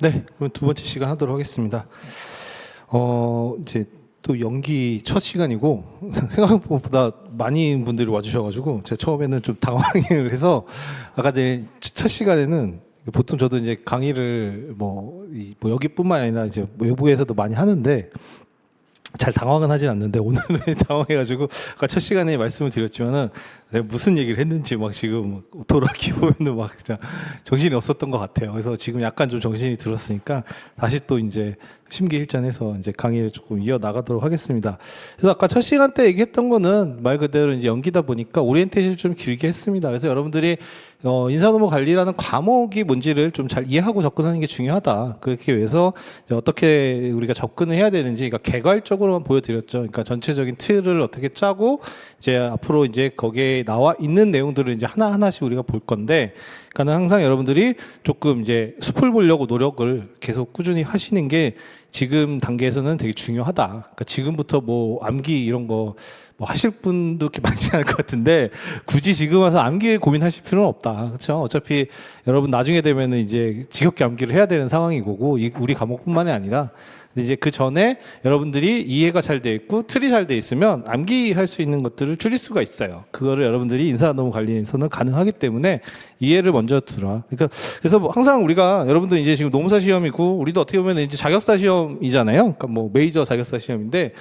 네. 그럼 두 번째 시간 하도록 하겠습니다. 이제 또 연기 첫 시간이고 생각보다 많이 분들이 와주셔가지고 제가 처음에는 좀 당황을 해서 아까 전에 첫 시간에는 보통 저도 이제 강의를 뭐 여기뿐만 아니라 이제 외부에서도 많이 하는데 잘 당황은 하진 않는데 오늘은 당황해가지고 아까 첫 시간에 말씀을 드렸지만은 내가 무슨 얘기를 했는지 막 지금 돌아기 보면은 막 진짜 정신이 없었던 것 같아요. 그래서 지금 약간 좀 정신이 들었으니까 다시 또 이제 심기일전해서 이제 강의를 조금 이어 나가도록 하겠습니다. 그래서 아까 첫 시간 때 얘기했던 거는 말 그대로 이제 연기다 보니까 오리엔테이션을 좀 길게 했습니다. 그래서 여러분들이 인사노무 관리라는 과목이 뭔지를 좀 잘 이해하고 접근하는 게 중요하다. 그렇게 위해서 어떻게 우리가 접근을 해야 되는지, 그러니까 개괄적으로만 보여드렸죠. 그러니까 전체적인 틀을 어떻게 짜고 이제 앞으로 이제 거기에 나와 있는 내용들을 이제 하나하나씩 우리가 볼 건데, 그러니까 항상 여러분들이 조금 이제 숲을 보려고 노력을 계속 꾸준히 하시는 게 지금 단계에서는 되게 중요하다. 그러니까 지금부터 뭐 암기 이런 거 뭐 하실 분도 이렇게 많지 않을 것 같은데 굳이 지금 와서 암기 고민하실 필요는 없다. 그렇죠? 어차피 여러분 나중에 되면은 이제 지겹게 암기를 해야 되는 상황이 고고 우리 과목뿐만이 아니라 이제 그 전에 여러분들이 이해가 잘 돼 있고 틀이 잘 돼 있으면 암기할 수 있는 것들을 줄일 수가 있어요. 그거를 여러분들이 인사노무 관리에서는 가능하기 때문에 이해를 먼저 두라. 그러니까 그래서 뭐 항상 우리가 여러분들 이제 지금 노무사 시험이고 우리도 어떻게 보면 이제 자격사 시험이잖아요. 그러니까 뭐 메이저 자격사 시험인데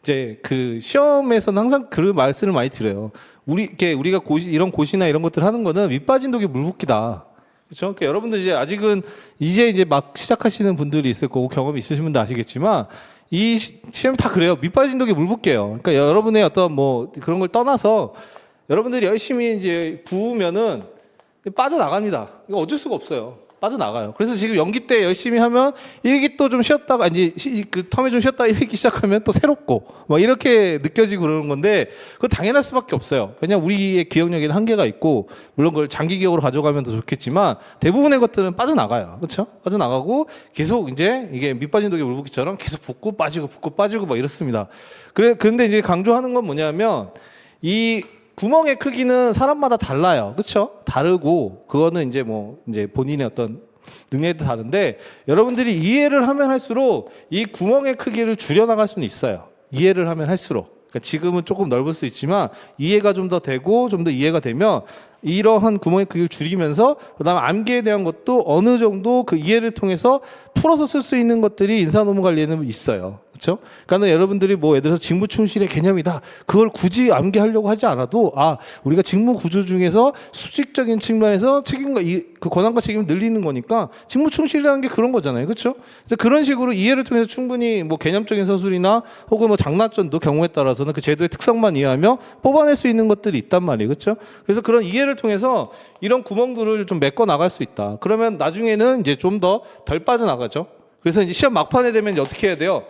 이제 그 시험에서는 항상 그 말씀을 많이 드려요. 우리가 이런 고시나 이런 것들 하는 거는 밑빠진 독에 물 붓기다. 그렇죠? 그러니까 여러분들 이제 아직은 이제 막 시작하시는 분들이 있을 거고 경험이 있으신 분도 아시겠지만 이 시험 다 그래요. 밑빠진 독에 물 붓게요. 그러니까 여러분의 어떤 뭐 그런 걸 떠나서 여러분들이 열심히 이제 부으면은 빠져나갑니다. 이거 어쩔 수가 없어요. 빠져나가요. 그래서 지금 연기 때 열심히 하면 1기 또 좀 쉬었다가 이제 그 텀에 좀 쉬었다가 1기 시작하면 또 새롭고 뭐 이렇게 느껴지고 그러는 건데 그거 당연할 수밖에 없어요. 왜냐면 우리의 기억력에는 한계가 있고 물론 그걸 장기 기억으로 가져가면 더 좋겠지만 대부분의 것들은 빠져나가요. 그렇죠? 빠져나가고 계속 이제 이게 밑빠진 독에 물붓기처럼 계속 붓고 빠지고 막 이렇습니다. 그런데 이제 강조하는 건 뭐냐면 이 구멍의 크기는 사람마다 달라요. 그렇죠? 다르고 그거는 이제 뭐 이제 본인의 어떤 능력에 다른데 여러분들이 이해를 하면 할수록 이 구멍의 크기를 줄여 나갈 수는 있어요. 이해를 하면 할수록. 그러니까 지금은 조금 넓을 수 있지만 이해가 좀 더 되고 좀 더 이해가 되면 이러한 구멍의 크기를 줄이면서 그다음에 암기에 대한 것도 어느 정도 그 이해를 통해서 풀어서 쓸 수 있는 것들이 인사노무 관리에는 있어요. 그렇죠? 그러니까 여러분들이 뭐 예를 들어서 직무 충실의 개념이다. 그걸 굳이 암기하려고 하지 않아도 우리가 직무 구조 중에서 수직적인 측면에서 책임과 그 권한과 책임을 늘리는 거니까 직무 충실이라는 게 그런 거잖아요. 그렇죠? 그런 식으로 이해를 통해서 충분히 뭐 개념적인 서술이나 혹은 뭐 장난전도 경우에 따라서는 그 제도의 특성만 이해하며 뽑아낼 수 있는 것들이 있단 말이에요. 그렇죠? 그래서 그런 이해를 통해서 이런 구멍들을 좀 메꿔 나갈 수 있다. 그러면 나중에는 이제 좀 더 덜 빠져나가죠. 그래서 이제 시험 막판에 되면 이제 어떻게 해야 돼요?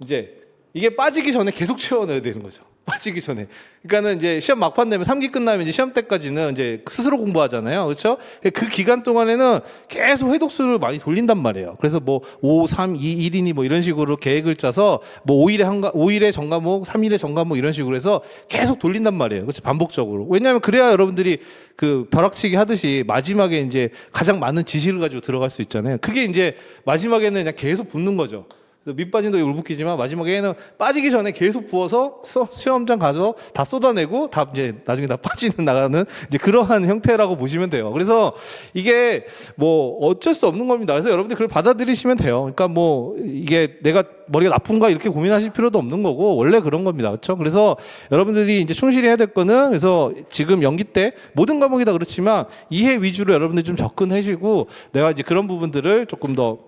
이제 이게 빠지기 전에 계속 채워넣어야 되는 거죠. 빠지기 전에. 그러니까는 이제 시험 막판 되면 3기 끝나면 이제 시험 때까지는 이제 스스로 공부하잖아요. 그렇죠? 그 기간 동안에는 계속 회독수를 많이 돌린단 말이에요. 그래서 뭐 5, 3, 2, 1이니 뭐 이런 식으로 계획을 짜서 뭐 5일에 전과목, 3일에 전과목 이런 식으로 해서 계속 돌린단 말이에요. 그렇죠? 반복적으로. 왜냐하면 그래야 여러분들이 그 벼락치기 하듯이 마지막에 이제 가장 많은 지식을 가지고 들어갈 수 있잖아요. 그게 이제 마지막에는 그냥 계속 붙는 거죠. 밑빠진 독에 물붓기지만 마지막에는 빠지기 전에 계속 부어서 시험장 가서 다 쏟아내고 다 이제 나중에 다 빠지는 나가는 이제 그러한 형태라고 보시면 돼요. 그래서 이게 뭐 어쩔 수 없는 겁니다. 그래서 여러분들 그걸 받아들이시면 돼요. 그러니까 뭐 이게 내가 머리가 나쁜가 이렇게 고민하실 필요도 없는 거고 원래 그런 겁니다. 그렇죠? 그래서 여러분들이 이제 충실히 해야 될 거는 그래서 지금 연기 때 모든 과목이 다 그렇지만 이해 위주로 여러분들이 좀 접근하시고 내가 이제 그런 부분들을 조금 더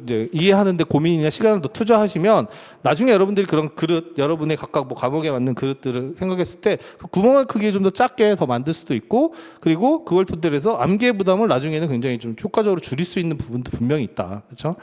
이제 이해하는데 고민이나 시간을 더 투자하시면 나중에 여러분들이 그런 그릇, 여러분의 각각 뭐 과목에 맞는 그릇들을 생각했을 때 그 구멍의 크기를 좀 더 작게 더 만들 수도 있고 그리고 그걸 토대로 해서 암기의 부담을 나중에는 굉장히 좀 효과적으로 줄일 수 있는 부분도 분명히 있다. 그렇죠?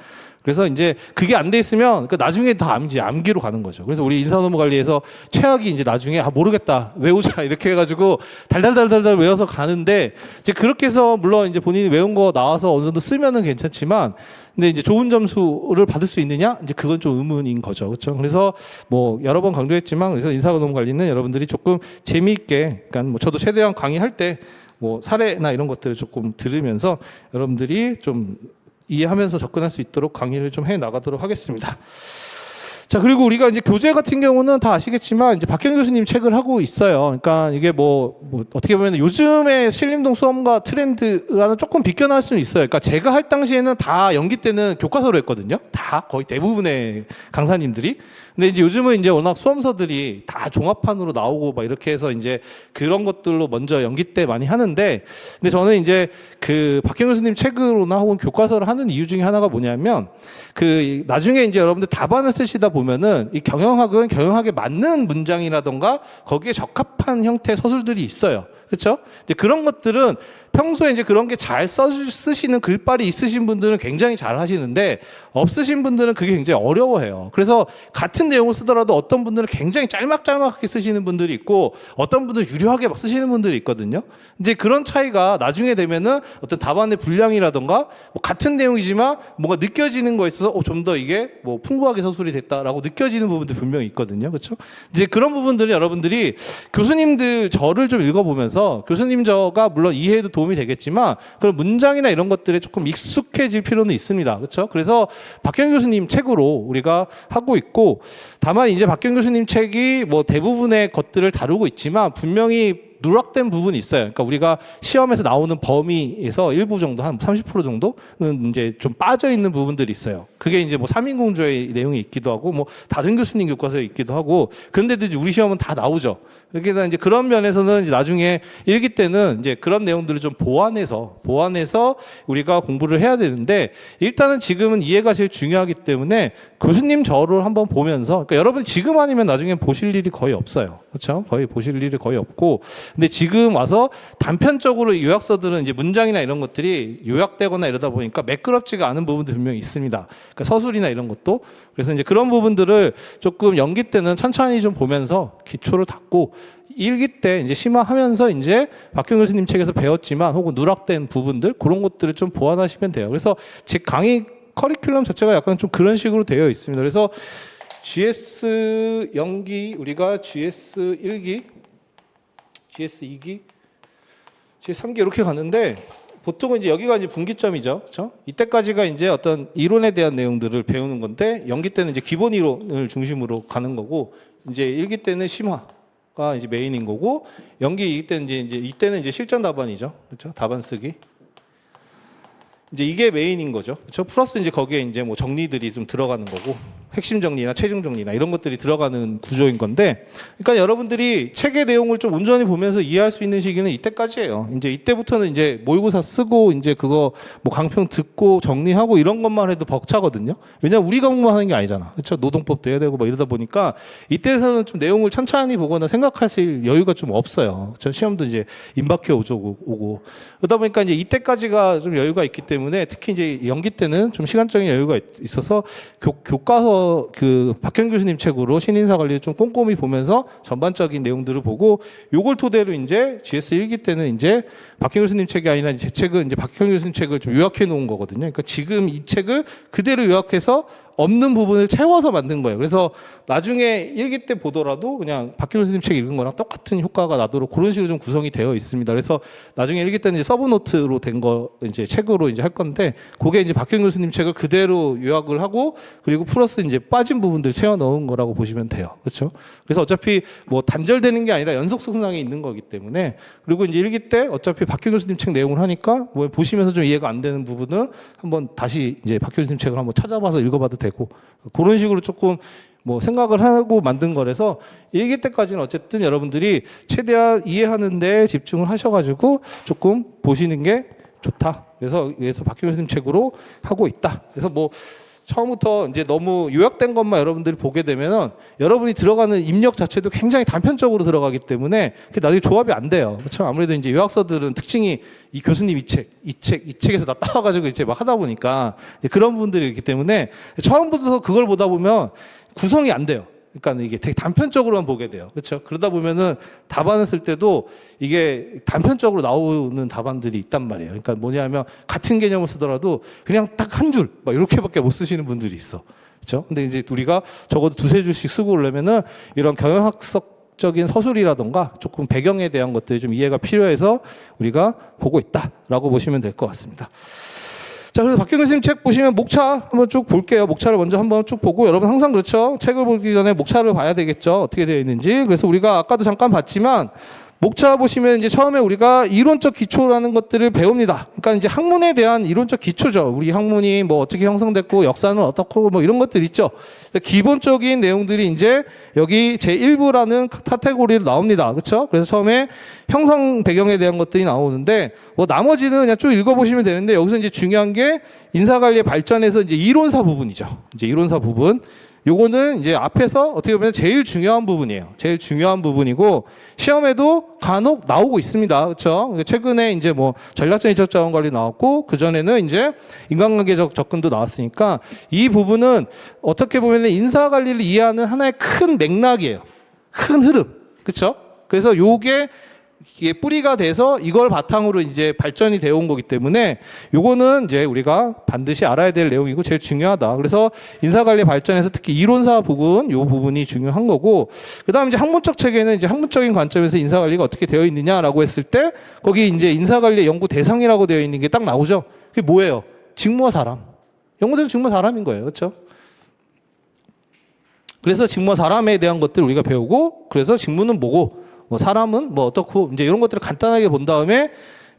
그래서 이제 그게 안 돼 있으면 그 나중에 다 암기로 가는 거죠. 그래서 우리 인사노무 관리에서 최악이 이제 나중에 모르겠다 외우자 이렇게 해가지고 달달달달 외워서 가는데 이제 그렇게 해서 물론 이제 본인이 외운 거 나와서 어느 정도 쓰면은 괜찮지만 근데 이제 좋은 점수를 받을 수 있느냐? 이제 그건 좀 의문인 거죠. 그렇죠? 그래서 뭐 여러 번 강조했지만 그래서 인사노무 관리는 여러분들이 조금 재미있게 그러니까 뭐 저도 최대한 강의할 때 뭐 사례나 이런 것들을 조금 들으면서 여러분들이 좀 이해하면서 접근할 수 있도록 강의를 좀 해 나가도록 하겠습니다. 자, 그리고 우리가 이제 교재 같은 경우는 다 아시겠지만 이제 박경 교수님 책을 하고 있어요. 그러니까 이게 뭐 어떻게 보면 요즘의 신림동 수험과 트렌드와는 조금 비껴날 수는 있어요. 그러니까 제가 할 당시에는 다 연기 때는 교과서로 했거든요. 다 거의 대부분의 강사님들이. 근데 이제 요즘은 이제 워낙 수험서들이 다 종합판으로 나오고 막 이렇게 해서 이제 그런 것들로 먼저 연기 때 많이 하는데, 근데 저는 이제 그 박경 교수님 책으로나 혹은 교과서를 하는 이유 중에 하나가 뭐냐면, 그 나중에 이제 여러분들 답안을 쓰시다 보면은 이 경영학은 경영학에 맞는 문장이라던가 거기에 적합한 형태의 서술들이 있어요. 그렇죠? 이제 그런 것들은 평소에 이제 그런 게 잘 쓰시는 글빨이 있으신 분들은 굉장히 잘 하시는데, 없으신 분들은 그게 굉장히 어려워해요. 그래서 같은 내용을 쓰더라도 어떤 분들은 굉장히 짤막짤막하게 쓰시는 분들이 있고, 어떤 분들은 유려하게 막 쓰시는 분들이 있거든요. 이제 그런 차이가 나중에 되면은 어떤 답안의 분량이라던가 뭐 같은 내용이지만 뭔가 느껴지는 거에 있어서 좀 더 이게 뭐 풍부하게 서술이 됐다라고 느껴지는 부분도 분명히 있거든요. 그렇죠? 이제 그런 부분들은 여러분들이 교수님들 저를 좀 읽어보면서, 교수님 저가 물론 이해에도 도움이 되겠지만 그런 문장이나 이런 것들에 조금 익숙해질 필요는 있습니다. 그렇죠? 그래서 박경 교수님 책으로 우리가 하고 있고, 다만 이제 박경 교수님 책이 뭐 대부분의 것들을 다루고 있지만 분명히 누락된 부분이 있어요. 그러니까 우리가 시험에서 나오는 범위에서 일부 정도, 한 30% 정도는 이제 좀 빠져 있는 부분들이 있어요. 그게 이제 뭐 삼인공조의 내용이 있기도 하고, 뭐 다른 교수님 교과서에 있기도 하고, 그런데도 이제 우리 시험은 다 나오죠. 그러니까 이제 그런 면에서는 이제 나중에 일기 때는 이제 그런 내용들을 좀 보완해서 우리가 공부를 해야 되는데, 일단은 지금은 이해가 제일 중요하기 때문에 교수님 저를 한번 보면서, 그러니까 여러분 지금 아니면 나중에 보실 일이 거의 없어요. 그렇죠? 거의 보실 일이 거의 없고, 근데 지금 와서 단편적으로 요약서들은 이제 문장이나 이런 것들이 요약되거나 이러다 보니까 매끄럽지가 않은 부분도 분명히 있습니다. 그러니까 서술이나 이런 것도. 그래서 이제 그런 부분들을 조금 연기 때는 천천히 좀 보면서 기초를 닦고, 일기 때 이제 심화하면서 이제 박경 교수님 책에서 배웠지만 혹은 누락된 부분들, 그런 것들을 좀 보완하시면 돼요. 그래서 제 강의 커리큘럼 자체가 약간 좀 그런 식으로 되어 있습니다. 그래서 GS 연기, 우리가 GS 1기, GS 2기, GS 3기 이렇게 갔는데, 보통은 이제 여기가 이제 분기점이죠. 그렇죠? 이때까지가 이제 어떤 이론에 대한 내용들을 배우는 건데, 연기 때는 이제 기본 이론을 중심으로 가는 거고, 이제 일기 때는 심화가 이제 메인인 거고, 연기 2기 때는 이제 이때는 이제 실전 답안이죠. 그렇죠? 답안 쓰기. 이제 이게 메인인 거죠. 그렇죠? 플러스 이제 거기에 이제 뭐 정리들이 좀 들어가는 거고, 핵심 정리나 최종 정리나 이런 것들이 들어가는 구조인 건데, 그러니까 여러분들이 책의 내용을 좀 온전히 보면서 이해할 수 있는 시기는 이때까지예요. 이제 이때부터는 이제 모의고사 쓰고 이제 그거 뭐 강평 듣고 정리하고 이런 것만 해도 벅차거든요. 왜냐면 우리 과목만 하는 게 아니잖아. 그렇죠? 노동법도 해야 되고 막 이러다 보니까 이때에서는 좀 내용을 천천히 보거나 생각하실 여유가 좀 없어요. 저 시험도 이제 임박해 오고 그러다 보니까 이제 이때까지가 좀 여유가 있기 때문에, 특히 이제 연기 때는 좀 시간적인 여유가 있어서 교과서 그 박경 교수님 책으로 신인사 관리를 좀 꼼꼼히 보면서 전반적인 내용들을 보고, 요걸 토대로 이제 GS 1기 때는 이제 박경 교수님 책이 아니라 제 책은 이제 박경 교수님 책을 좀 요약해 놓은 거거든요. 그러니까 지금 이 책을 그대로 요약해서 없는 부분을 채워서 만든 거예요. 그래서 나중에 1기 때 보더라도 그냥 박경 교수님 책 읽은 거랑 똑같은 효과가 나도록 그런 식으로 좀 구성이 되어 있습니다. 그래서 나중에 1기 때는 이제 서브노트로 된 거 이제 책으로 이제 할 건데, 그게 이제 박경 교수님 책을 그대로 요약을 하고, 그리고 플러스 이제 빠진 부분들 채워 넣은 거라고 보시면 돼요. 그렇죠? 그래서 어차피 뭐 단절되는 게 아니라 연속 성장이 있는 거기 때문에, 그리고 이제 1기 때 어차피 박경 교수님 책 내용을 하니까 뭐 보시면서 좀 이해가 안 되는 부분은 한번 다시 이제 박경 교수님 책을 한번 찾아봐서 읽어봐도 되고, 그런 식으로 조금 뭐 생각을 하고 만든 거라서 1기 때까지는 어쨌든 여러분들이 최대한 이해하는 데 집중을 하셔가지고 조금 보시는 게 좋다. 그래서 박경 교수님 책으로 하고 있다. 그래서 뭐 처음부터 이제 너무 요약된 것만 여러분들이 보게 되면은 여러분이 들어가는 입력 자체도 굉장히 단편적으로 들어가기 때문에 그게 나중에 조합이 안 돼요. 그렇죠? 아무래도 이제 요약서들은 특징이 이 교수님 이 책에서 다 따와가지고 이제 막 하다 보니까 이제 그런 부분들이 있기 때문에 처음부터 그걸 보다 보면 구성이 안 돼요. 그러니까 이게 되게 단편적으로만 보게 돼요. 그렇죠? 그러다 보면은 답안을 쓸 때도 이게 단편적으로 나오는 답안들이 있단 말이에요. 그러니까 뭐냐면 같은 개념을 쓰더라도 그냥 딱 한 줄 막 이렇게밖에 못 쓰시는 분들이 있어. 그렇죠? 근데 이제 우리가 적어도 두세 줄씩 쓰고 오려면은 이런 경영학적인 서술이라던가 조금 배경에 대한 것들이 좀 이해가 필요해서 우리가 보고 있다라고 보시면 될 것 같습니다. 자, 그래서 박경근 선생님 책 보시면 목차 한번 쭉 볼게요. 목차를 먼저 한번 쭉 보고, 여러분 항상 그렇죠. 책을 보기 전에 목차를 봐야 되겠죠. 어떻게 되어 있는지. 그래서 우리가 아까도 잠깐 봤지만 목차 보시면 이제 처음에 우리가 이론적 기초라는 것들을 배웁니다. 그러니까 이제 학문에 대한 이론적 기초죠. 우리 학문이 뭐 어떻게 형성됐고 역사는 어떻고 뭐 이런 것들 있죠. 기본적인 내용들이 이제 여기 제1부라는 카테고리로 나옵니다. 그렇죠? 그래서 처음에 형성 배경에 대한 것들이 나오는데 뭐 나머지는 그냥 쭉 읽어보시면 되는데 여기서 이제 중요한 게 인사관리의 발전에서 이제 이론사 부분이죠. 이제 이론사 부분. 요거는 이제 앞에서 어떻게 보면 제일 중요한 부분이에요. 제일 중요한 부분이고 시험에도 간혹 나오고 있습니다. 그렇죠? 최근에 이제 뭐 전략적 인적 자원 관리 나왔고 그 전에는 이제 인간관계적 접근도 나왔으니까 이 부분은 어떻게 보면 인사 관리를 이해하는 하나의 큰 맥락이에요. 큰 흐름. 그렇죠? 그래서 요게 이게 뿌리가 돼서 이걸 바탕으로 이제 발전이 되어 온 거기 때문에 요거는 이제 우리가 반드시 알아야 될 내용이고 제일 중요하다. 그래서 인사관리 발전에서 특히 이론사 부분, 요 부분이 중요한 거고, 그 다음 이제 학문적 체계는 이제 학문적인 관점에서 인사관리가 어떻게 되어 있느냐라고 했을 때 거기 이제 인사관리 연구 대상이라고 되어 있는 게 딱 나오죠. 그게 뭐예요? 직무와 사람. 연구대상 직무와 사람인 거예요. 그렇죠? 그래서 직무와 사람에 대한 것들 우리가 배우고, 그래서 직무는 뭐고, 뭐 사람은 뭐 어떻고 이제 이런 것들을 간단하게 본 다음에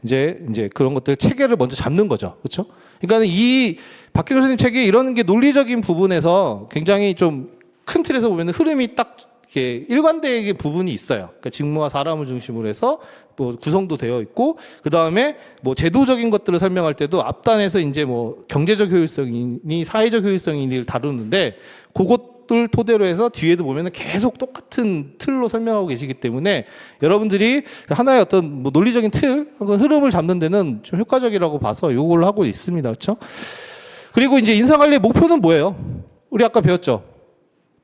이제 그런 것들 체계를 먼저 잡는 거죠. 그렇죠? 그러니까 이 박경근 선생님 책이 이런 게 논리적인 부분에서 굉장히 좀 큰 틀에서 보면 흐름이 딱 이렇게 일관되게 부분이 있어요. 그러니까 직무와 사람을 중심으로 해서 뭐 구성도 되어 있고 그 다음에 뭐 제도적인 것들을 설명할 때도 앞단에서 이제 뭐 경제적 효율성이니 사회적 효율성이니를 다루는데 그것들 토대로 해서 뒤에도 보면은 계속 똑같은 틀로 설명하고 계시기 때문에 여러분들이 하나의 어떤 뭐 논리적인 틀, 흐름을 잡는 데는 좀 효과적이라고 봐서 요걸 하고 있습니다. 그렇죠? 그리고 이제 인사관리의 목표는 뭐예요? 우리 아까 배웠죠?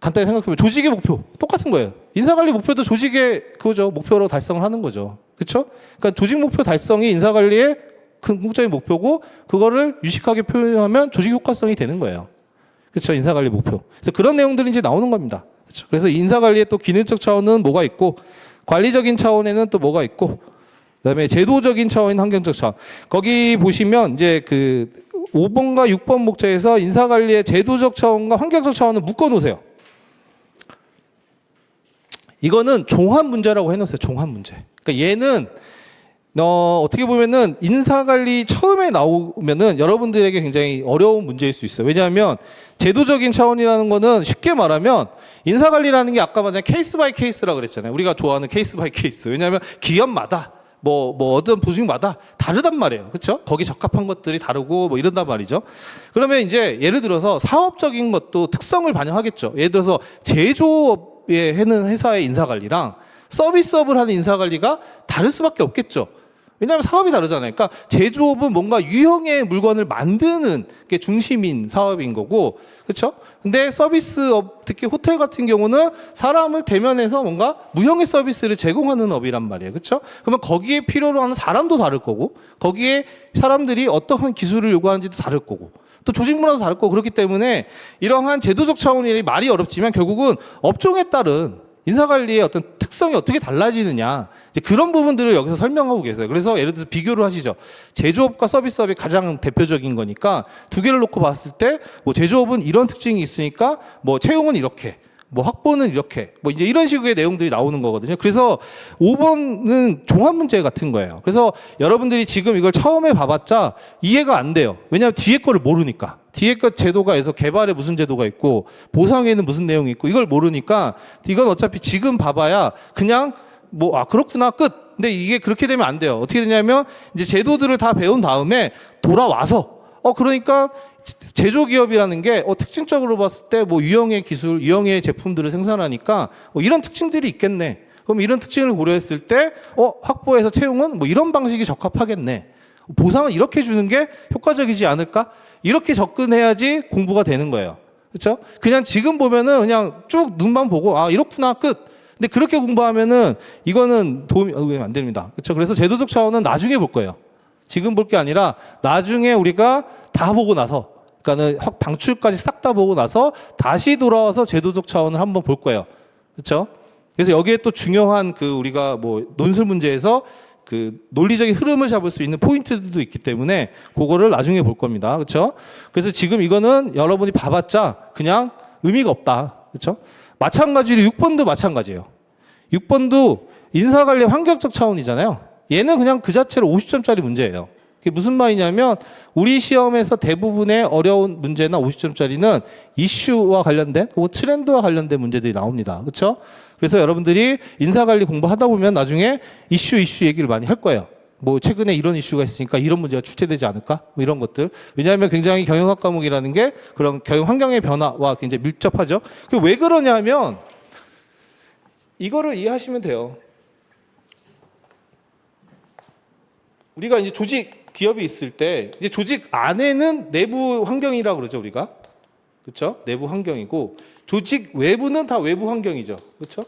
간단히 생각해보면 조직의 목표 똑같은 거예요. 인사관리 목표도 조직의 그거죠. 목표로 달성을 하는 거죠. 그렇죠? 그러니까 조직 목표 달성이 인사관리의 궁극적인 목표고 그거를 유식하게 표현하면 조직 효과성이 되는 거예요. 그렇죠? 인사관리 목표. 그래서 그런 내용들이 이제 나오는 겁니다. 그렇죠? 그래서 인사관리의 또 기능적 차원은 뭐가 있고 관리적인 차원에는 또 뭐가 있고 그다음에 제도적인 차원인 환경적 차원. 거기 보시면 이제 그 5번과 6번 목차에서 인사관리의 제도적 차원과 환경적 차원을 묶어 놓으세요. 이거는 종합 문제라고 해놓으세요. 종합 문제. 그러니까 얘는 어떻게 보면은 인사관리 처음에 나오면은 여러분들에게 굉장히 어려운 문제일 수 있어요. 왜냐하면 제도적인 차원이라는 거는 쉽게 말하면 인사관리라는 게 아까 말한 케이스 바이 케이스라고 그랬잖아요. 우리가 좋아하는 케이스 바이 케이스. 왜냐하면 기업마다 뭐 어떤 조직마다 다르단 말이에요. 그렇죠? 거기 적합한 것들이 다르고 뭐 이런단 말이죠. 그러면 이제 예를 들어서 사업적인 것도 특성을 반영하겠죠. 예를 들어서 제조업에 하는 회사의 인사관리랑 서비스업을 하는 인사관리가 다를 수밖에 없겠죠. 왜냐하면 사업이 다르잖아요. 그러니까 제조업은 뭔가 유형의 물건을 만드는 게 중심인 사업인 거고, 그렇죠? 근데 서비스업, 특히 호텔 같은 경우는 사람을 대면해서 뭔가 무형의 서비스를 제공하는 업이란 말이에요. 그렇죠? 그러면 거기에 필요로 하는 사람도 다를 거고, 거기에 사람들이 어떠한 기술을 요구하는지도 다를 거고, 또 조직 문화도 다를 거고, 그렇기 때문에 이러한 제도적 차원이 말이 어렵지만 결국은 업종에 따른 인사관리의 어떤 특성이 어떻게 달라지느냐, 이제 그런 부분들을 여기서 설명하고 계세요. 그래서 예를 들어서 비교를 하시죠. 제조업과 서비스업이 가장 대표적인 거니까 두 개를 놓고 봤을 때 뭐 제조업은 이런 특징이 있으니까 뭐 채용은 이렇게, 뭐 확보는 이렇게, 뭐 이제 이런 식의 내용들이 나오는 거거든요. 그래서 5번은 종합 문제 같은 거예요. 그래서 여러분들이 지금 이걸 처음에 봐봤자 이해가 안 돼요. 왜냐하면 뒤에 거를 모르니까. 뒤에 것 제도가 해서 개발에 무슨 제도가 있고 보상에는 무슨 내용이 있고 이걸 모르니까 이건 어차피 지금 봐봐야 그냥 뭐 그렇구나 끝. 근데 이게 그렇게 되면 안 돼요. 어떻게 되냐면 이제 제도들을 다 배운 다음에 돌아와서 그러니까 제조기업이라는 게 특징적으로 봤을 때 뭐 유형의 기술, 유형의 제품들을 생산하니까 이런 특징들이 있겠네. 그럼 이런 특징을 고려했을 때 확보해서 채용은 뭐 이런 방식이 적합하겠네. 보상은 이렇게 주는 게 효과적이지 않을까? 이렇게 접근해야지 공부가 되는 거예요. 그렇죠? 그냥 지금 보면은 그냥 쭉 눈만 보고 이렇구나 끝. 근데 그렇게 공부하면은 이거는 도움이 안 됩니다. 그렇죠? 그래서 제도적 차원은 나중에 볼 거예요. 지금 볼 게 아니라 나중에 우리가 다 보고 나서, 그러니까는 방출까지 싹 다 보고 나서 다시 돌아와서 제도적 차원을 한번 볼 거예요. 그렇죠? 그래서 여기에 또 중요한 우리가 뭐 논술 문제에서 그 논리적인 흐름을 잡을 수 있는 포인트들도 있기 때문에 그거를 나중에 볼 겁니다. 그렇죠? 그래서 지금 이거는 여러분이 봐봤자 그냥 의미가 없다. 그렇죠? 마찬가지로 6번도 마찬가지예요. 6번도 인사관리 환경적 차원이잖아요. 얘는 그냥 그 자체로 50점짜리 문제예요. 그게 무슨 말이냐면 우리 시험에서 대부분의 어려운 문제나 50점짜리는 이슈와 관련된 혹은 트렌드와 관련된 문제들이 나옵니다. 그렇죠? 그래서 여러분들이 인사관리 공부하다 보면 나중에 이슈 얘기를 많이 할 거예요. 뭐 최근에 이런 이슈가 있으니까 이런 문제가 출제되지 않을까? 뭐 이런 것들. 왜냐하면 굉장히 경영학 과목이라는 게 그런 경영 환경의 변화와 굉장히 밀접하죠. 왜 그러냐면 이거를 이해하시면 돼요. 우리가 이제 조직 기업이 있을 때 이제 조직 안에는 내부 환경이라고 그러죠, 우리가. 그렇죠? 내부 환경이고 조직 외부는 다 외부 환경이죠. 그렇죠?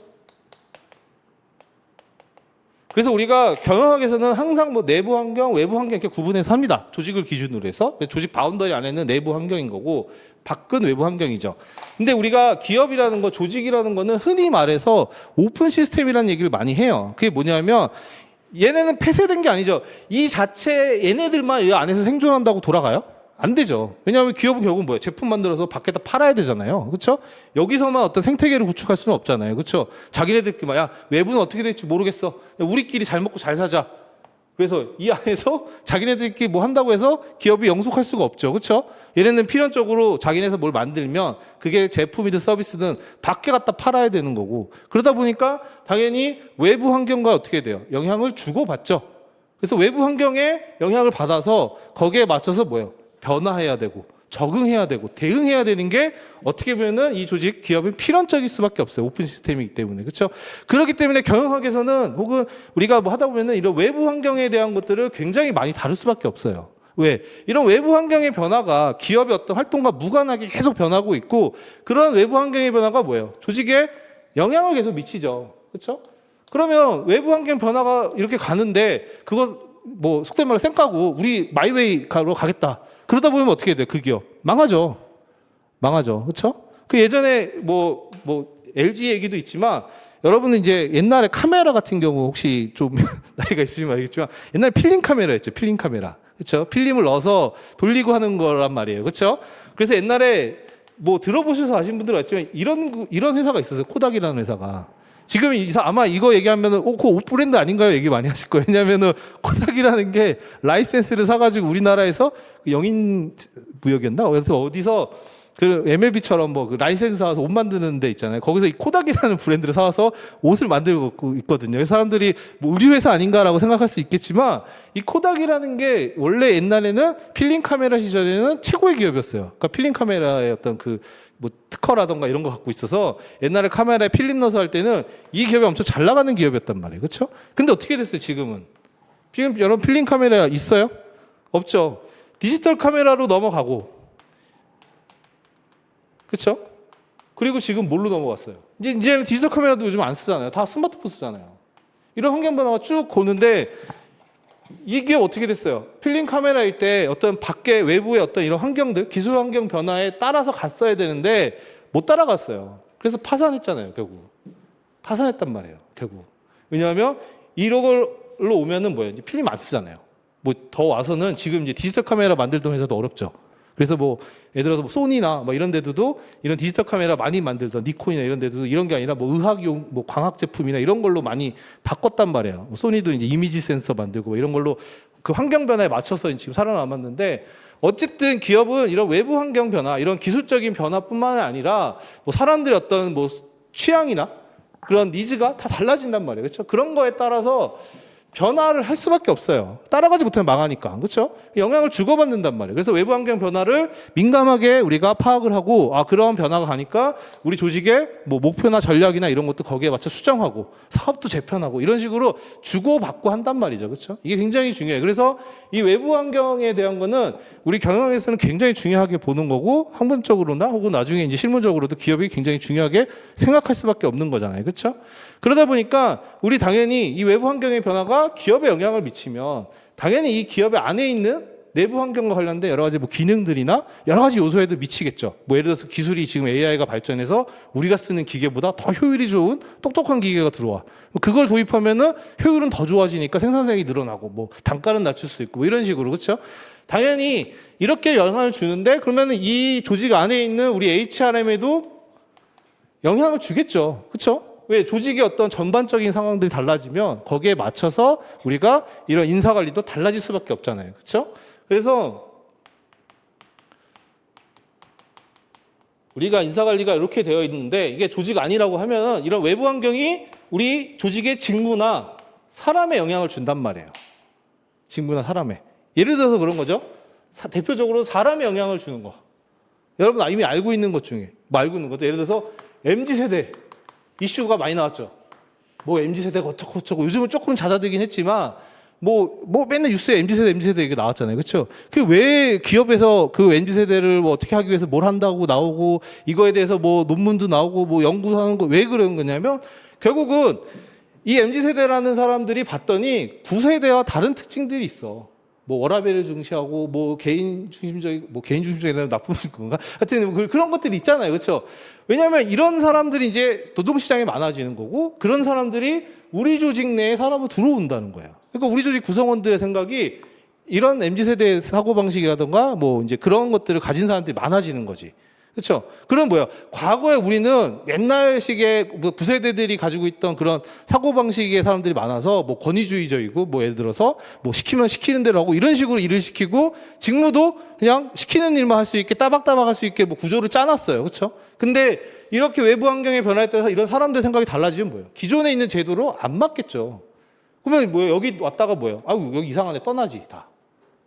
그래서 우리가 경영학에서는 항상 뭐 내부 환경, 외부 환경 이렇게 구분해서 합니다. 조직을 기준으로 해서. 조직 바운더리 안에는 내부 환경인 거고 밖은 외부 환경이죠. 근데 우리가 기업이라는 거, 조직이라는 거는 흔히 말해서 오픈 시스템이라는 얘기를 많이 해요. 그게 뭐냐면 얘네는 폐쇄된 게 아니죠. 이 자체 얘네들만 이 안에서 생존한다고 돌아가요? 안 되죠. 왜냐하면 기업은 결국은 뭐예요? 제품 만들어서 밖에다 팔아야 되잖아요. 그렇죠? 여기서만 어떤 생태계를 구축할 수는 없잖아요. 그렇죠? 자기네들끼리 야 외부는 어떻게 될지 모르겠어. 야, 우리끼리 잘 먹고 잘 사자. 그래서 이 안에서 자기네들끼리 뭐 한다고 해서 기업이 영속할 수가 없죠. 그렇죠? 얘네는 필연적으로 자기네에서 뭘 만들면 그게 제품이든 서비스든 밖에 갖다 팔아야 되는 거고 그러다 보니까 당연히 외부 환경과 어떻게 돼요? 영향을 주고받죠. 그래서 외부 환경에 영향을 받아서 거기에 맞춰서 뭐예요? 변화해야 되고 적응해야 되고 대응해야 되는 게 어떻게 보면은 이 조직 기업은 필연적일 수밖에 없어요. 오픈 시스템이기 때문에. 그렇죠? 그렇기 때문에 경영학에서는 혹은 우리가 뭐 하다 보면은 이런 외부 환경에 대한 것들을 굉장히 많이 다룰 수밖에 없어요. 왜? 이런 외부 환경의 변화가 기업의 어떤 활동과 무관하게 계속 변하고 있고 그런 외부 환경의 변화가 뭐예요? 조직에 영향을 계속 미치죠. 그렇죠? 그러면 외부 환경 변화가 이렇게 가는데 그거 뭐 속된 말로 쌩까고 우리 마이웨이로 가겠다. 그러다 보면 어떻게 돼요? 그 기업 망하죠. 그렇죠? 그 예전에 뭐 LG 얘기도 있지만 여러분은 이제 옛날에 카메라 같은 경우 혹시 좀 나이가 있으시면 알겠지만 옛날에 필름 카메라였죠. 필름 카메라. 그렇죠? 필름을 넣어서 돌리고 하는 거란 말이에요. 그렇죠? 그래서 옛날에 뭐 들어보셔서 아신 분들은 알지만 이런 회사가 있었어요. 코닥이라는 회사가. 지금 아마 이거 얘기하면은 그거 옷 브랜드 아닌가요? 얘기 많이 하실 거예요. 왜냐면은 코닥이라는 게 라이센스를 사가지고 우리나라에서 영인 무역이었나? 그래서 어디서 그 MLB처럼 뭐 그 라이센스 사와서 옷 만드는 데 있잖아요. 거기서 이 코닥이라는 브랜드를 사와서 옷을 만들고 있거든요. 그래서 사람들이 뭐 우리 회사 아닌가라고 생각할 수 있겠지만 이 코닥이라는 게 원래 옛날에는 필름 카메라 시절에는 최고의 기업이었어요. 그러니까 필름 카메라의 어떤 그 뭐 특허라던가 이런 거 갖고 있어서 옛날에 카메라에 필름 넣어서 할 때는 이 기업이 엄청 잘 나가는 기업이었단 말이에요. 그렇죠? 근데 어떻게 됐어요, 지금은? 지금 여러분 필름 카메라 있어요? 없죠. 디지털 카메라로 넘어가고. 그렇죠? 그리고 지금 뭘로 넘어갔어요? 이제는 디지털 카메라도 요즘 안 쓰잖아요. 다 스마트폰 쓰잖아요. 이런 환경 변화가 쭉 고는데 이게 어떻게 됐어요? 필름 카메라일 때 어떤 밖에 외부의 어떤 이런 환경들, 기술 환경 변화에 따라서 갔어야 되는데 못 따라갔어요. 그래서 파산했잖아요, 결국. 파산했단 말이에요, 결국. 왜냐하면 이런 걸로 오면은 뭐예요? 이제 필름 안 쓰잖아요. 뭐 더 와서는 지금 이제 디지털 카메라 만들던 회사도 어렵죠. 그래서 뭐 예를 들어서 뭐 소니나 뭐 이런 데도 이런 디지털 카메라 많이 만들던 니콘이나 이런 데도 이런 게 아니라 뭐 의학용 뭐 광학 제품이나 이런 걸로 많이 바꿨단 말이에요. 소니도 이제 이미지 센서 만들고 뭐 이런 걸로 그 환경 변화에 맞춰서 지금 살아남았는데 어쨌든 기업은 이런 외부 환경 변화, 이런 기술적인 변화뿐만 아니라 뭐 사람들의 어떤 뭐 취향이나 그런 니즈가 다 달라진단 말이에요. 그렇죠? 그런 거에 따라서 변화를 할 수밖에 없어요. 따라가지 못하면 망하니까. 그렇죠? 영향을 주고받는단 말이에요. 그래서 외부 환경 변화를 민감하게 우리가 파악을 하고 그런 변화가 가니까 우리 조직의 뭐 목표나 전략이나 이런 것도 거기에 맞춰 수정하고 사업도 재편하고 이런 식으로 주고받고 한단 말이죠. 그렇죠? 이게 굉장히 중요해요. 그래서 이 외부 환경에 대한 거는 우리 경영에서는 굉장히 중요하게 보는 거고 학문적으로나 혹은 나중에 이제 실무적으로도 기업이 굉장히 중요하게 생각할 수밖에 없는 거잖아요. 그렇죠? 그러다 보니까 우리 당연히 이 외부 환경의 변화가 기업에 영향을 미치면 당연히 이 기업의 안에 있는 내부 환경과 관련된 여러 가지 뭐 기능들이나 여러 가지 요소에도 미치겠죠. 뭐 예를 들어서 기술이 지금 AI가 발전해서 우리가 쓰는 기계보다 더 효율이 좋은 똑똑한 기계가 들어와. 그걸 도입하면은 효율은 더 좋아지니까 생산성이 늘어나고 뭐 단가는 낮출 수 있고 뭐 이런 식으로 그렇죠. 당연히 이렇게 영향을 주는데 그러면은 이 조직 안에 있는 우리 HRM에도 영향을 주겠죠. 그렇죠? 왜 조직의 어떤 전반적인 상황들이 달라지면 거기에 맞춰서 우리가 이런 인사관리도 달라질 수밖에 없잖아요. 그렇죠? 그래서 우리가 인사관리가 이렇게 되어 있는데 이게 조직 아니라고 하면 이런 외부 환경이 우리 조직의 직무나 사람에 영향을 준단 말이에요. 직무나 사람에. 예를 들어서 그런 거죠. 대표적으로 사람에 영향을 주는 거. 여러분 이미 알고 있는 것 중에 뭐 알고 있는 것도 예를 들어서 MZ세대 이슈가 많이 나왔죠. 뭐 MZ세대가 어쩌고 요즘은 조금 잦아들긴 했지만 뭐 맨날 뉴스에 MZ세대 이게 나왔잖아요. 그렇죠? 그 왜 기업에서 그 MZ세대를 뭐 어떻게 하기 위해서 뭘 한다고 나오고 이거에 대해서 뭐 논문도 나오고 뭐 연구하는 거 왜 그런 거냐면 결국은 이 MZ세대라는 사람들이 봤더니 9세대와 다른 특징들이 있어. 뭐 워라밸을 중시하고 뭐 개인 중심적인 나쁜 건가? 하여튼 그런 것들이 있잖아요. 그렇죠? 왜냐하면 이런 사람들이 이제 노동시장에 많아지는 거고 그런 사람들이 우리 조직 내에 사람으로 들어온다는 거예요. 그러니까 우리 조직 구성원들의 생각이 이런 MZ세대 사고방식이라든가 뭐 이제 그런 것들을 가진 사람들이 많아지는 거지. 그렇죠? 그럼 뭐야? 과거에 우리는 옛날식의 9세대들이 가지고 있던 그런 사고방식의 사람들이 많아서 뭐 권위주의적이고 뭐 예를 들어서 뭐 시키면 시키는 대로 하고 이런 식으로 일을 시키고 직무도 그냥 시키는 일만 할 수 있게 따박따박 할 수 있게 뭐 구조를 짜놨어요. 그렇죠? 근데 이렇게 외부 환경의 변화에 따라서 이런 사람들 생각이 달라지면 뭐예요? 기존에 있는 제도로 안 맞겠죠. 그러면 뭐예요? 여기 왔다가 뭐예요? 아유, 여기 이상하네. 떠나지 다.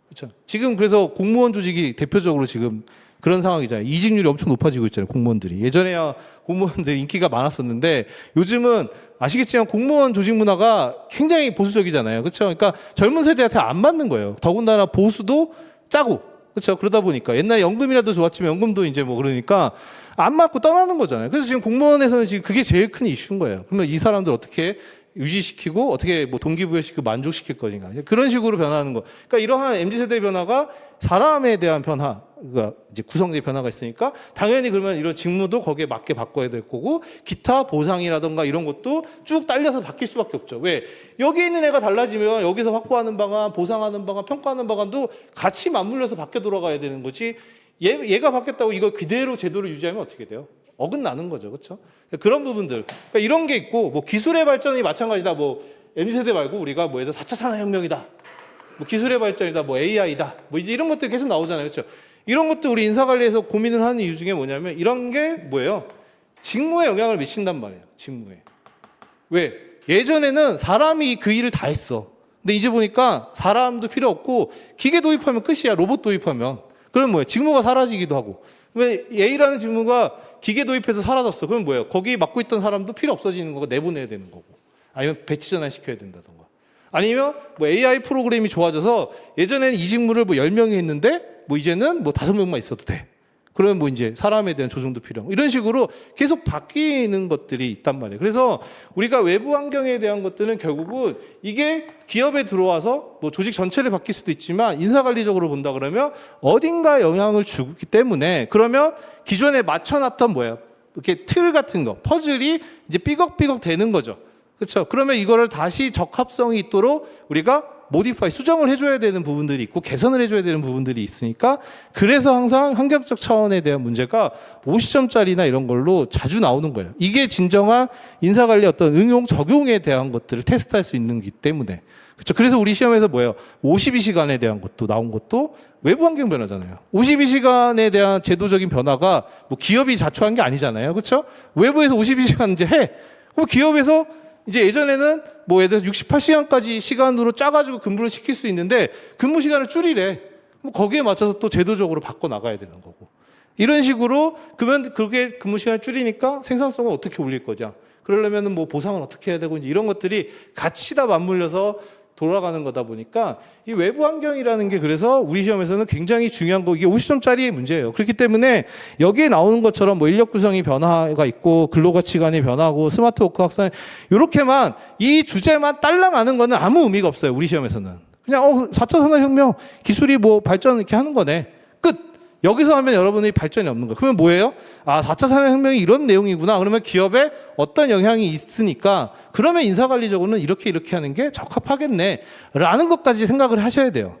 그렇죠? 지금 그래서 공무원 조직이 대표적으로 지금 그런 상황이잖아요. 이직률이 엄청 높아지고 있잖아요. 공무원들이. 예전에야 공무원들 인기가 많았었는데 요즘은 아시겠지만 공무원 조직 문화가 굉장히 보수적이잖아요. 그렇죠? 그러니까 젊은 세대한테 안 맞는 거예요. 더군다나 보수도 짜고. 그렇죠? 그러다 보니까 옛날에 연금이라도 좋았지만 연금도 이제 뭐 그러니까 안 맞고 떠나는 거잖아요. 그래서 지금 공무원에서는 지금 그게 제일 큰 이슈인 거예요. 그러면 이 사람들 어떻게 유지시키고 어떻게 뭐 동기부여시키고 만족시킬 것인가. 그런 식으로 변하는 거. 그러니까 이러한 MZ세대 변화가 사람에 대한 변화가 이제 구성의 변화가 있으니까 당연히 그러면 이런 직무도 거기에 맞게 바꿔야 될 거고 기타 보상이라든가 이런 것도 쭉 딸려서 바뀔 수밖에 없죠. 왜? 여기 있는 애가 달라지면 여기서 확보하는 방안, 보상하는 방안, 평가하는 방안도 같이 맞물려서 바뀌어 돌아가야 되는 거지. 얘가 바뀌었다고 이거 그대로 제도를 유지하면 어떻게 돼요? 어긋나는 거죠. 그렇죠? 그런 부분들. 그러니까 이런 게 있고 뭐 기술의 발전이 마찬가지다. 뭐 MZ세대 말고 우리가 뭐 예를 들어 4차 산업혁명이다. 뭐 기술의 발전이다. 뭐 AI다. 뭐 이제 이런 것들이 계속 나오잖아요. 그렇죠? 이런 것도 우리 인사관리에서 고민을 하는 이유 중에 뭐냐면 이런 게 뭐예요? 직무에 영향을 미친단 말이에요. 직무에. 왜? 예전에는 사람이 그 일을 다 했어. 근데 이제 보니까 사람도 필요 없고 기계 도입하면 끝이야. 로봇 도입하면. 그럼 뭐예요? 직무가 사라지기도 하고. 왜 A라는 직무가 기계 도입해서 사라졌어. 그럼 뭐예요? 거기 맡고 있던 사람도 필요 없어지는 거고 내보내야 되는 거고. 아니면 배치 전환시켜야 된다던가. 아니면 뭐 AI 프로그램이 좋아져서 예전에는 이 직무를 뭐 10명이 했는데 뭐 이제는 뭐 5명만 있어도 돼. 그러면 뭐 이제 사람에 대한 조정도 필요하고 이런 식으로 계속 바뀌는 것들이 있단 말이에요. 그래서 우리가 외부 환경에 대한 것들은 결국은 이게 기업에 들어와서 뭐 조직 전체를 바뀔 수도 있지만 인사관리적으로 본다 그러면 어딘가 영향을 주기 때문에 그러면 기존에 맞춰놨던 뭐예요? 이렇게 틀 같은 거, 퍼즐이 이제 삐걱삐걱 되는 거죠. 그렇죠? 그러면 이거를 다시 적합성이 있도록 우리가 모디파이, 수정을 해줘야 되는 부분들이 있고 개선을 해줘야 되는 부분들이 있으니까 그래서 항상 환경적 차원에 대한 문제가 50점짜리나 이런 걸로 자주 나오는 거예요. 이게 진정한 인사관리 어떤 응용, 적용에 대한 것들을 테스트할 수 있는 거기 때문에. 그렇죠? 그래서 우리 시험에서 뭐예요? 52시간에 대한 것도 나온 것도 외부 환경 변화잖아요. 52시간에 대한 제도적인 변화가 뭐 기업이 자초한 게 아니잖아요. 그렇죠? 외부에서 52시간 이제 해. 그럼 기업에서 이제 예전에는 뭐 예를 들어서 68시간까지 시간으로 짜가지고 근무를 시킬 수 있는데 근무 시간을 줄이래. 그럼 거기에 맞춰서 또 제도적으로 바꿔 나가야 되는 거고. 이런 식으로 그러면 그게 근무 시간을 줄이니까 생산성을 어떻게 올릴 거냐. 그러려면은 뭐 보상은 어떻게 해야 되고 이런 것들이 같이 다 맞물려서 돌아가는 거다 보니까 이 외부 환경이라는 게 그래서 우리 시험에서는 굉장히 중요한 거 이게 50점짜리의 문제예요. 그렇기 때문에 여기에 나오는 것처럼 뭐 인력 구성이 변화가 있고 근로가치관이 변하고 스마트 워크 확산 이렇게만 이 주제만 딸랑하는 거는 아무 의미가 없어요. 우리 시험에서는. 그냥 4차 산업혁명 기술이 뭐 발전 이렇게 하는 거네. 끝. 여기서 하면 여러분이 발전이 없는 거예요. 그러면 뭐예요? 4차 산업혁명이 이런 내용이구나. 그러면 기업에 어떤 영향이 있으니까 그러면 인사관리적으로는 이렇게 하는 게 적합하겠네. 라는 것까지 생각을 하셔야 돼요.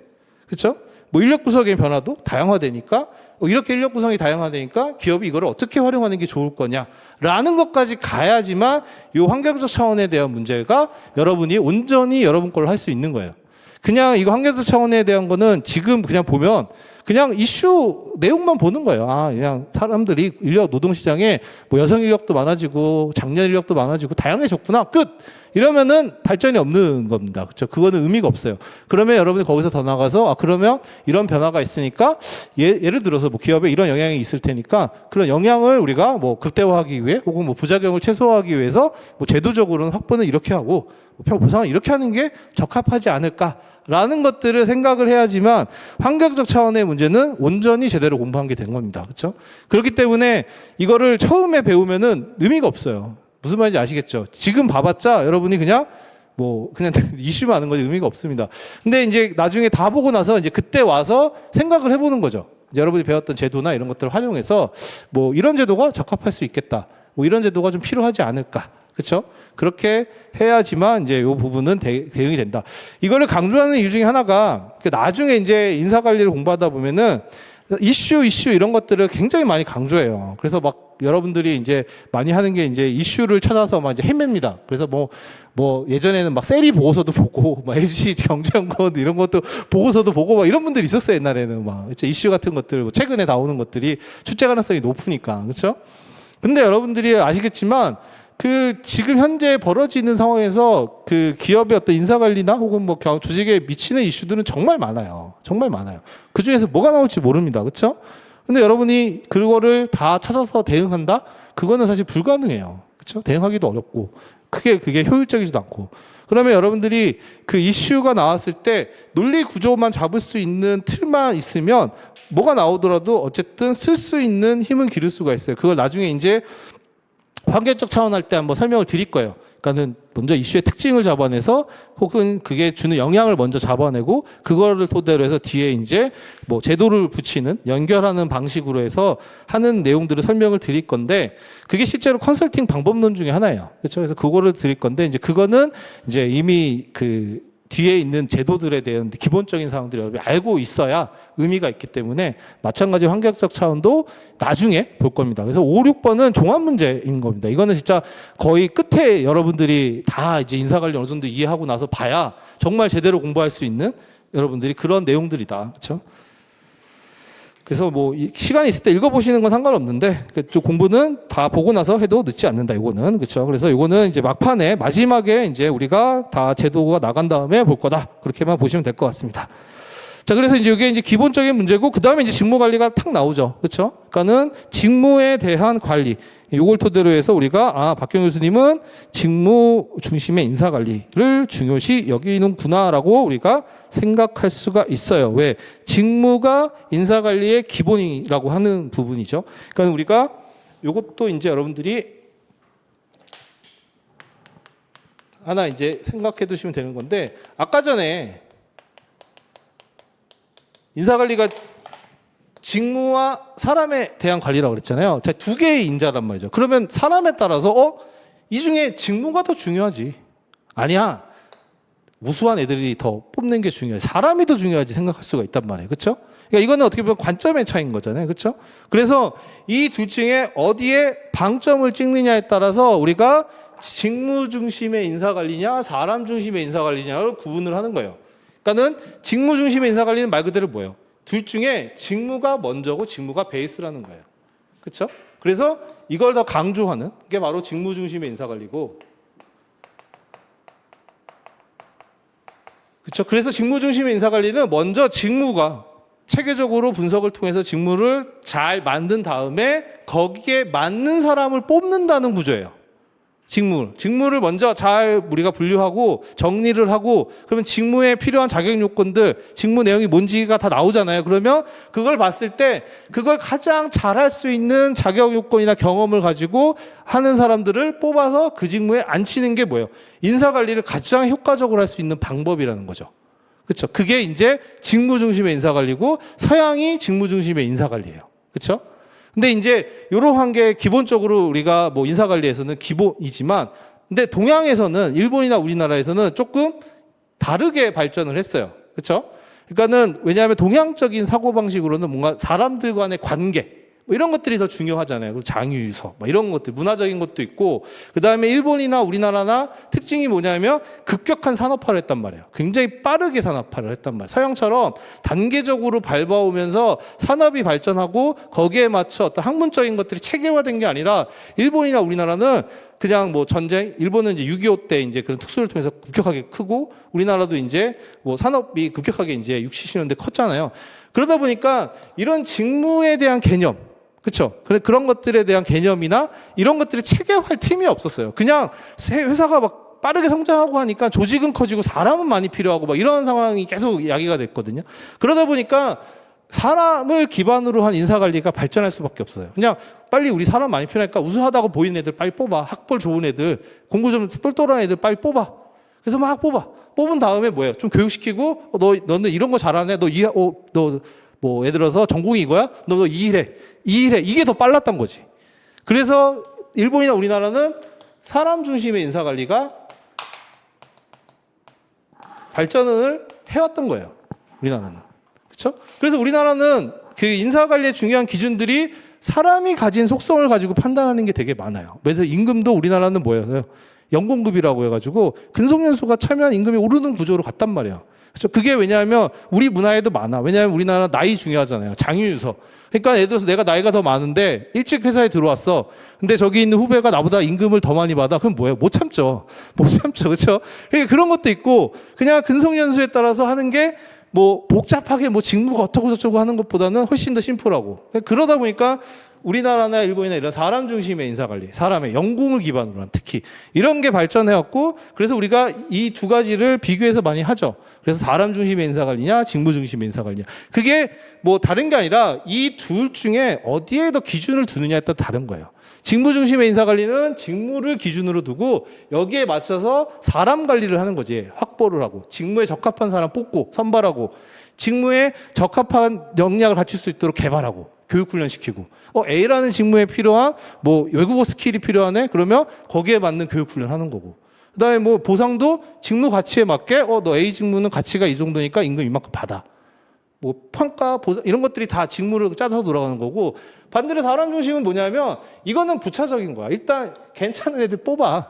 그렇죠? 뭐 인력 구성의 변화도 다양화되니까 이렇게 인력 구성이 다양화되니까 기업이 이거를 어떻게 활용하는 게 좋을 거냐라는 것까지 가야지만 이 환경적 차원에 대한 문제가 여러분이 온전히 여러분 걸로 할 수 있는 거예요. 그냥 이거 환경적 차원에 대한 거는 지금 그냥 보면 그냥 이슈 내용만 보는 거예요. 그냥 사람들이 노동시장에 뭐 여성 인력도 많아지고 장년 인력도 많아지고 다양해졌구나. 끝! 이러면은 발전이 없는 겁니다. 그렇죠? 그거는 의미가 없어요. 그러면 여러분이 거기서 더 나가서 그러면 이런 변화가 있으니까 예를 들어서 뭐 기업에 이런 영향이 있을 테니까 그런 영향을 우리가 뭐 극대화하기 위해 혹은 뭐 부작용을 최소화하기 위해서 뭐 제도적으로는 확보는 이렇게 하고 보상을 이렇게 하는 게 적합하지 않을까라는 것들을 생각을 해야지만 환경적 차원의 문제는 온전히 제대로 공부한 게 된 겁니다. 그렇죠? 그렇기 때문에 이거를 처음에 배우면은 의미가 없어요. 무슨 말인지 아시겠죠? 지금 봐봤자 여러분이 그냥 이슈만 아는 거지 의미가 없습니다. 근데 이제 나중에 다 보고 나서 이제 그때 와서 생각을 해보는 거죠. 이제 여러분이 배웠던 제도나 이런 것들을 활용해서 뭐 이런 제도가 적합할 수 있겠다. 뭐 이런 제도가 좀 필요하지 않을까. 그렇죠? 그렇게 해야지만 이제 이 부분은 대응이 된다. 이거를 강조하는 이유 중에 하나가 나중에 이제 인사관리를 공부하다 보면은 이슈 이런 것들을 굉장히 많이 강조해요. 그래서 막 여러분들이 이제 많이 하는 게 이제 이슈를 찾아서 막 이제 헤맵니다. 그래서 뭐 예전에는 막 세리 보고서도 보고 막 LG 경제연구원 이런 것도 보고서도 보고 막 이런 분들이 있었어요. 옛날에는 막 이슈 같은 것들 뭐 최근에 나오는 것들이 출제 가능성이 높으니까. 그렇죠? 근데 여러분들이 아시겠지만 지금 현재 벌어지는 상황에서 기업의 어떤 인사관리나 혹은 뭐 조직에 미치는 이슈들은 정말 많아요. 정말 많아요. 그 중에서 뭐가 나올지 모릅니다. 그렇죠? 근데 여러분이 그거를 다 찾아서 대응한다? 그거는 사실 불가능해요. 그렇죠? 대응하기도 어렵고 그게 효율적이지도 않고. 그러면 여러분들이 그 이슈가 나왔을 때 논리 구조만 잡을 수 있는 틀만 있으면 뭐가 나오더라도 어쨌든 쓸 수 있는 힘은 기를 수가 있어요. 그걸 나중에 이제 환경적 차원 할 때 한번 설명을 드릴 거예요. 그러니까는 먼저 이슈의 특징을 잡아내서 혹은 그게 주는 영향을 먼저 잡아내고 그거를 토대로 해서 뒤에 이제 뭐 제도를 붙이는 연결하는 방식으로 해서 하는 내용들을 설명을 드릴 건데 그게 실제로 컨설팅 방법론 중에 하나예요. 그렇죠? 그래서 그거를 드릴 건데 이제 그거는 이제 이미 뒤에 있는 제도들에 대한 기본적인 사항들을 여러분이 알고 있어야 의미가 있기 때문에 마찬가지로 환경적 차원도 나중에 볼 겁니다. 그래서 5, 6번은 종합 문제인 겁니다. 이거는 진짜 거의 끝에 여러분들이 다 이제 인사관리 어느 정도 이해하고 나서 봐야 정말 제대로 공부할 수 있는 여러분들이 그런 내용들이다. 그렇죠? 그래서 뭐 시간이 있을 때 읽어보시는 건 상관없는데 공부는 다 보고 나서 해도 늦지 않는다. 이거는 그렇죠. 그래서 이거는 이제 막판에 마지막에 이제 우리가 다 제도가 나간 다음에 볼 거다. 그렇게만 보시면 될 것 같습니다. 자, 그래서 이제 이게 이제 기본적인 문제고 그 다음에 이제 직무 관리가 탁 나오죠. 그렇죠? 그러니까는 직무에 대한 관리. 요걸 토대로 해서 우리가 박경 교수님은 직무 중심의 인사 관리를 중요시 여기는구나라고 우리가 생각할 수가 있어요. 왜? 직무가 인사 관리의 기본이라고 하는 부분이죠. 그러니까 우리가 요것도 이제 여러분들이 하나 이제 생각해 두시면 되는 건데 아까 전에 인사 관리가 직무와 사람에 대한 관리라고 그랬잖아요. 자, 두 개의 인자란 말이죠. 그러면 사람에 따라서 이 중에 직무가 더 중요하지. 아니야. 무수한 애들이 더 뽑는 게 중요해. 사람이 더 중요하지 생각할 수가 있단 말이에요. 그렇죠? 그러니까 이거는 어떻게 보면 관점의 차이인 거잖아요. 그렇죠? 그래서 이 둘 중에 어디에 방점을 찍느냐에 따라서 우리가 직무 중심의 인사 관리냐, 사람 중심의 인사 관리냐를 구분을 하는 거예요. 그러니까는 직무 중심의 인사 관리는 말 그대로 뭐예요? 둘 중에 직무가 먼저고 직무가 베이스라는 거예요. 그렇죠? 그래서 이걸 더 강조하는 게 바로 직무 중심의 인사 관리고, 그렇죠? 그래서 직무 중심의 인사 관리는 먼저 직무가 체계적으로 분석을 통해서 직무를 잘 만든 다음에 거기에 맞는 사람을 뽑는다는 구조예요. 직무를 먼저 잘 우리가 분류하고 정리를 하고 그러면 직무에 필요한 자격 요건들, 직무 내용이 뭔지가 다 나오잖아요. 그러면 그걸 봤을 때 그걸 가장 잘할 수 있는 자격 요건이나 경험을 가지고 하는 사람들을 뽑아서 그 직무에 앉히는 게 뭐예요? 인사 관리를 가장 효과적으로 할 수 있는 방법이라는 거죠. 그렇죠? 그게 이제 직무 중심의 인사 관리고 서양이 직무 중심의 인사 관리예요. 그렇죠? 근데 이제 이러한 게 기본적으로 우리가 뭐 인사 관리에서는 기본이지만 근데 동양에서는 일본이나 우리나라에서는 조금 다르게 발전을 했어요. 그렇죠? 그러니까는 왜냐하면 동양적인 사고방식으로는 뭔가 사람들 간의 관계 뭐 이런 것들이 더 중요하잖아요. 그리고 장유유서 뭐 이런 것들 문화적인 것도 있고 그다음에 일본이나 우리나라나 특징이 뭐냐면 급격한 산업화를 했단 말이에요. 굉장히 빠르게 산업화를 했단 말이에요. 서양처럼 단계적으로 밟아오면서 산업이 발전하고 거기에 맞춰 어떤 학문적인 것들이 체계화된 게 아니라 일본이나 우리나라는 그냥 뭐 전쟁, 일본은 이제 6.25 때 이제 그런 특수를 통해서 급격하게 크고 우리나라도 이제 뭐 산업이 급격하게 이제 60, 70년대 컸잖아요. 그러다 보니까 이런 직무에 대한 개념, 그렇죠? 그런 것들에 대한 개념이나 이런 것들이 체계화할 팀이 없었어요. 그냥 회사가 막 빠르게 성장하고 하니까 조직은 커지고 사람은 많이 필요하고 막 이런 상황이 계속 야기가 됐거든요. 그러다 보니까 사람을 기반으로 한 인사관리가 발전할 수밖에 없어요. 그냥 빨리 우리 사람 많이 필요하니까 우수하다고 보이는 애들 빨리 뽑아. 학벌 좋은 애들, 공부 좀 똘똘한 애들 빨리 뽑아. 그래서 막 뽑아. 뽑은 다음에 뭐예요? 좀 교육시키고 너는 이런 거 잘하네. 너 뭐 예를 들어서 전공이 이거야? 너 이 일해. 이 일해. 이게 더 빨랐던 거지. 그래서 일본이나 우리나라는 사람 중심의 인사관리가 발전을 해왔던 거예요. 우리나라는. 그렇죠? 그래서 우리나라는 그 인사관리의 중요한 기준들이 사람이 가진 속성을 가지고 판단하는 게 되게 많아요. 그래서 임금도 우리나라는 뭐예요? 연공급이라고 해가지고 근속연수가 차면 임금이 오르는 구조로 갔단 말이에요. 그렇죠? 그게 왜냐하면 우리 문화에도 많아. 왜냐하면 우리나라 나이 중요하잖아요. 장유유서. 그러니까 예를 들어서 내가 나이가 더 많은데 일찍 회사에 들어왔어. 근데 저기 있는 후배가 나보다 임금을 더 많이 받아. 그럼 뭐예요? 못 참죠. 못 참죠. 그렇죠? 그러니까 그런 것도 있고 그냥 근속연수에 따라서 하는 게 뭐 복잡하게 뭐 직무가 어쩌고 저쩌고 하는 것보다는 훨씬 더 심플하고 그러다 보니까 우리나라나 일본이나 이런 사람 중심의 인사관리, 사람의 연공을 기반으로 한 특히 이런 게 발전해왔고 그래서 우리가 이 두 가지를 비교해서 많이 하죠. 그래서 사람 중심의 인사관리냐, 직무 중심의 인사관리냐. 그게 뭐 다른 게 아니라 이 둘 중에 어디에 더 기준을 두느냐에 따라 다른 거예요. 직무 중심의 인사관리는 직무를 기준으로 두고 여기에 맞춰서 사람 관리를 하는 거지. 확보를 하고 직무에 적합한 사람 뽑고 선발하고 직무에 적합한 역량을 갖출 수 있도록 개발하고 교육훈련 시키고 A라는 직무에 필요한 뭐 외국어 스킬이 필요하네 그러면 거기에 맞는 교육훈련 하는 거고 그다음에 뭐 보상도 직무 가치에 맞게 너 A 직무는 가치가 이 정도니까 임금 이만큼 받아 뭐 평가 보상 이런 것들이 다 직무를 짜서 돌아가는 거고 반대로 사람 중심은 뭐냐면 이거는 부차적인 거야. 일단 괜찮은 애들 뽑아.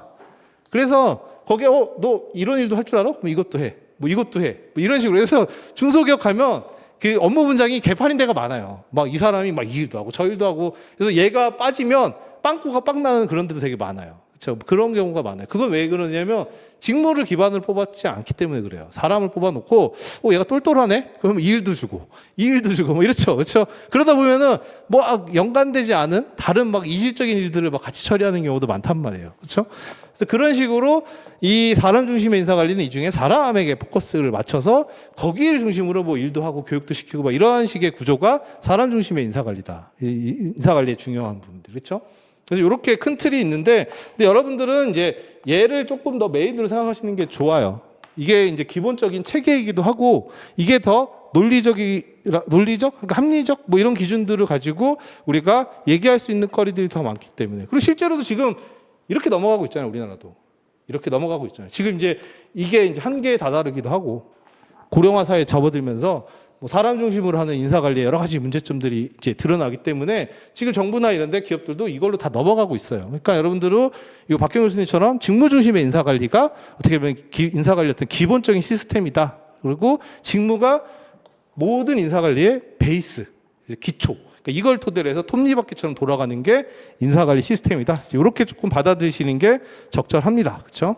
그래서 거기에 너 이런 일도 할 줄 알아? 그럼 이것도 해. 뭐 이것도 해. 뭐 이런 식으로 해서 중소기업 가면 그 업무 분장이 개판인 데가 많아요. 막 이 사람이 막 이 일도 하고 저 일도 하고 그래서 얘가 빠지면 빵꾸가 빵 나는 그런 데도 되게 많아요. 그렇죠? 그런 경우가 많아요. 그건 왜 그러냐면 직무를 기반으로 뽑았지 않기 때문에 그래요. 사람을 뽑아놓고 얘가 똘똘하네? 그러면 이 일도 주고 이 일도 주고 뭐 이렇죠. 그렇죠? 그러다 보면은 뭐 연관되지 않은 다른 막 이질적인 일들을 막 같이 처리하는 경우도 많단 말이에요. 그렇죠? 그래서 그런 식으로 이 사람 중심의 인사관리는 이 중에 사람에게 포커스를 맞춰서 거기를 중심으로 뭐 일도 하고 교육도 시키고 막 이런 식의 구조가 사람 중심의 인사관리다. 인사관리의 중요한 부분들. 그렇죠? 그래서 이렇게 큰 틀이 있는데, 근데 여러분들은 이제 얘를 조금 더 메인으로 생각하시는 게 좋아요. 이게 이제 기본적인 체계이기도 하고, 이게 더 논리적, 그러니까 합리적 뭐 이런 기준들을 가지고 우리가 얘기할 수 있는 거리들이 더 많기 때문에. 그리고 실제로도 지금 이렇게 넘어가고 있잖아요, 우리나라도. 이렇게 넘어가고 있잖아요. 지금 이제 이게 이제 한계에 다다르기도 하고, 고령화 사회에 접어들면서 뭐 사람 중심으로 하는 인사관리에 여러 가지 문제점들이 이제 드러나기 때문에 지금 정부나 이런 데 기업들도 이걸로 다 넘어가고 있어요. 그러니까 여러분들은 이거 박경률 교수님처럼 직무 중심의 인사관리가 어떻게 보면 인사관리 어떤 기본적인 시스템이다. 그리고 직무가 모든 인사관리의 베이스, 기초. 그러니까 이걸 토대로 해서 톱니바퀴처럼 돌아가는 게 인사관리 시스템이다. 이렇게 조금 받아들이시는 게 적절합니다. 그렇죠?